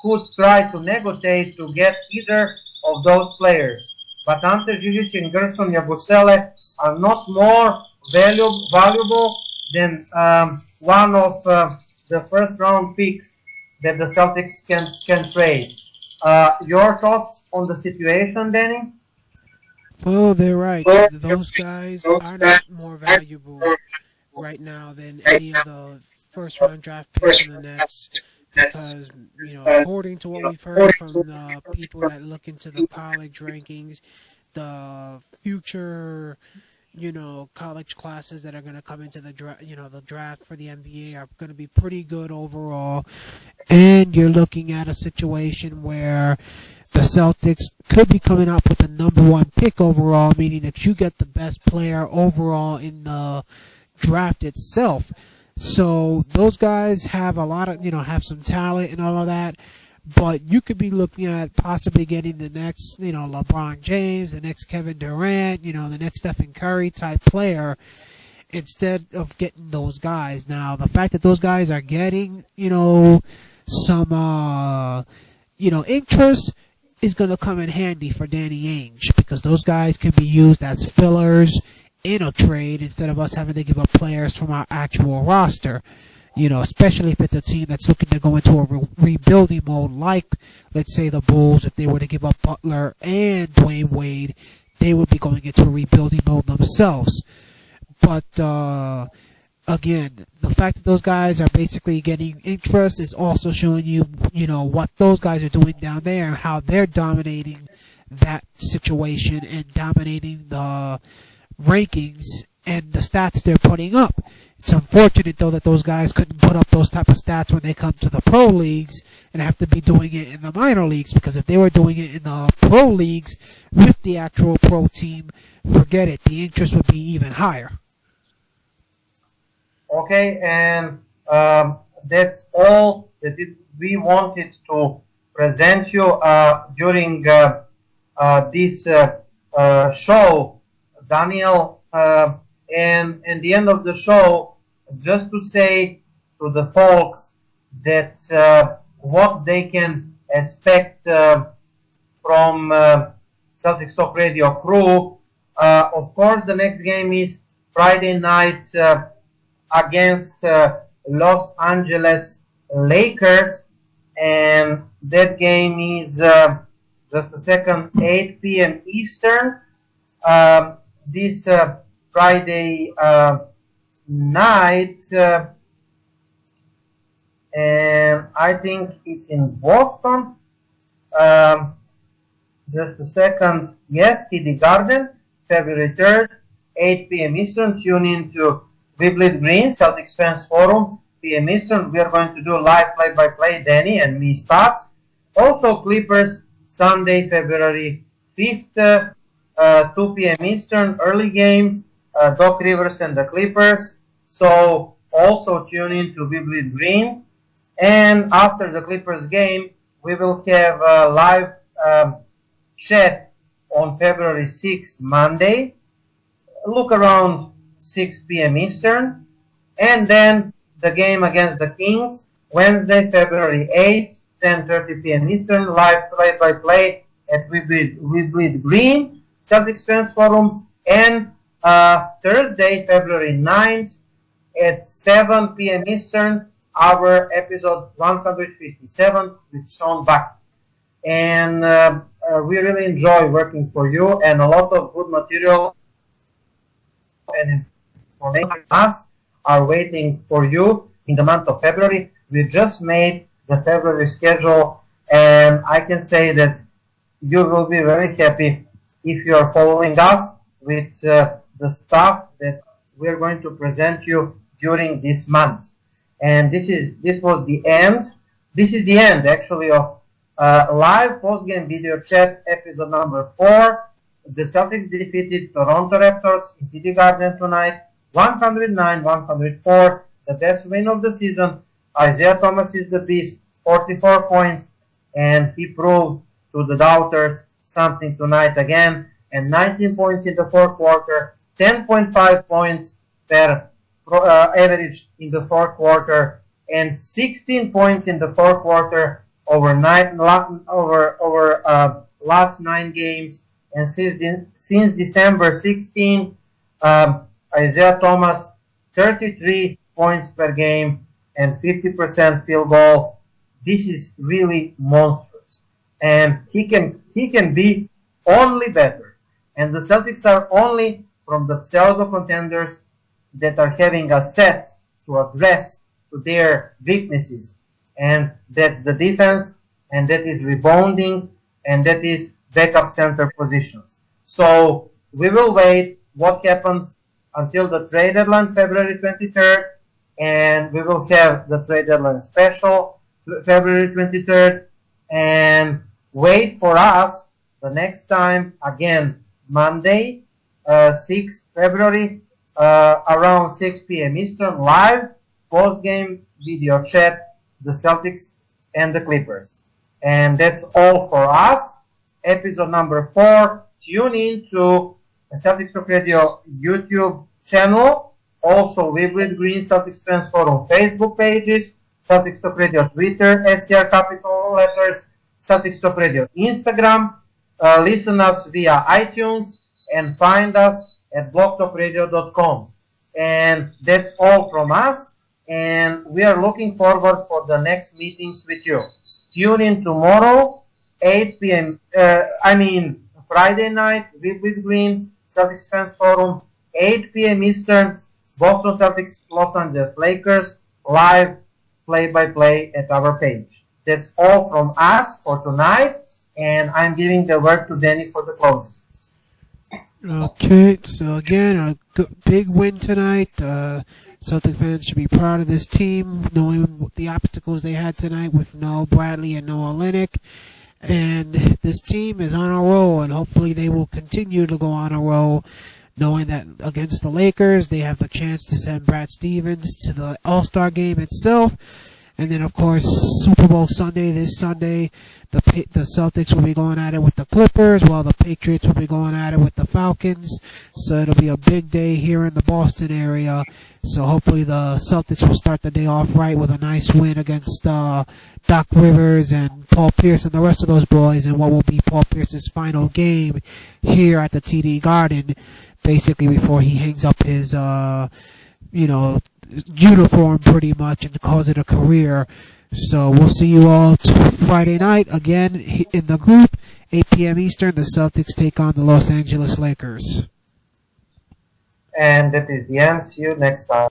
could try to negotiate to get either of those players. But Ante Žižić and Gershon Yabusele are not more valuable than one of the first round picks that the Celtics can trade. Your thoughts on the situation, Danny? Well, they're right. Those guys are not more valuable right now than any of the first-round draft picks in the Nets, because, according to what we've heard from the people that look into the college rankings, the future, college classes that are going to come into the draft for the NBA are going to be pretty good overall. And you're looking at a situation where the Celtics could be coming up with the number 1 pick overall, meaning that you get the best player overall in the draft itself. So those guys have a lot of, have some talent and all of that, but you could be looking at possibly getting the next, LeBron James, the next Kevin Durant, the next Stephen Curry type player instead of getting those guys. Now, the fact that those guys are getting, some, interest is going to come in handy for Danny Ainge, because those guys can be used as fillers in a trade instead of us having to give up players from our actual roster. Especially if it's a team that's looking to go into a rebuilding mode, like, let's say, the Bulls. If they were to give up Butler and Dwayne Wade, they would be going into a rebuilding mode themselves. But, again, the fact that those guys are basically getting interest is also showing you, what those guys are doing down there and how they're dominating that situation and dominating the rankings and the stats they're putting up. It's unfortunate, though, that those guys couldn't put up those type of stats when they come to the pro leagues and have to be doing it in the minor leagues, because if they were doing it in the pro leagues with the actual pro team, forget it. The interest would be even higher. Okay, and that's all that we wanted to present you during this show, Daniel. And at the end of the show, just to say to the folks that what they can expect from Celtics Talk Radio crew. Of course, the next game is Friday night against Los Angeles Lakers, and that game is just a second, 8 p.m. Eastern. This Friday night, and I think it's in Boston. Just a second. Yes, TD Garden, February 3rd, 8 p.m. Eastern. Tune in to Vivid Green, Celtics Fans Forum, p.m. Eastern. We are going to do live play-by-play, Danny and me starts. Also, Clippers, Sunday, February 5th, 2 p.m. Eastern, early game, Doc Rivers and the Clippers. So, also tune in to Vivid Green. And after the Clippers game, we will have a live chat on February 6th, Monday. Look around 6 p.m. Eastern. And then the game against the Kings, Wednesday, February 8th, 10:30 p.m. Eastern, live play-by-play at Vivid Green, Celtics Fans Forum. And Thursday, February 9th, at 7 p.m. Eastern, our episode 157 with Sean Buck. And we really enjoy working for you, and a lot of good material and information us are waiting for you in the month of February. We just made the February schedule, and I can say that you will be very happy if you are following us with the stuff that we're going to present you during this month. And this is the end actually of live post-game video chat episode number 4. The Celtics defeated Toronto Raptors in TD Garden tonight, 109-104, the best win of the season. Isiah Thomas is the beast, 44 points, and he proved to the doubters something tonight again, and 19 points in the fourth quarter, 10.5 points per average in the fourth quarter, and 16 points in the fourth quarter over last 9 games. And since December 16, Isiah Thomas, 33 points per game and 50% field goal. This is really monstrous, and he can be only better. And the Celtics are only from the pseudo contenders that are having assets to address to their weaknesses, and that's the defense, and that is rebounding, and that is backup center positions. So we will wait what happens until the trade deadline, February 23rd, and we will have the trade deadline special February 23rd, and wait for us the next time, again, Monday, 6th February, around 6 p.m. Eastern, live post-game video chat, the Celtics and the Clippers. And that's all for us. Episode number 4. Tune in to the Celtics Talk Radio YouTube channel. Also, Live with Green, Celtics Fans Forum Facebook pages, Celtics Talk Radio Twitter, STR capital letters, Celtics Talk Radio Instagram. Listen us via iTunes and find us at blogtalkradio.com. And that's all from us. And we are looking forward for the next meetings with you. Tune in tomorrow, 8 p.m. Friday night, with Green, Celtics Fans Forum, 8 p.m. Eastern, Boston Celtics, Los Angeles Lakers, live play-by-play at our page. That's all from us for tonight, and I'm giving the word to Danny for the closing. Okay, so again, a big win tonight. Celtic fans should be proud of this team, knowing the obstacles they had tonight with no Bradley and no Olynyk. And this team is on a roll, and hopefully they will continue to go on a roll, knowing that against the Lakers, they have the chance to send Brad Stevens to the All-Star game itself. And then, of course, Super Bowl Sunday, this Sunday, the Celtics will be going at it with the Clippers, while the Patriots will be going at it with the Falcons. So it'll be a big day here in the Boston area. So hopefully the Celtics will start the day off right with a nice win against Doc Rivers and Paul Pierce and the rest of those boys in what will be Paul Pierce's final game here at the TD Garden, basically before he hangs up his, uniform pretty much and calls it a career. So we'll see you all Friday night again in the group, 8 p.m. Eastern. The Celtics take on the Los Angeles Lakers. And that is the end. See you next time.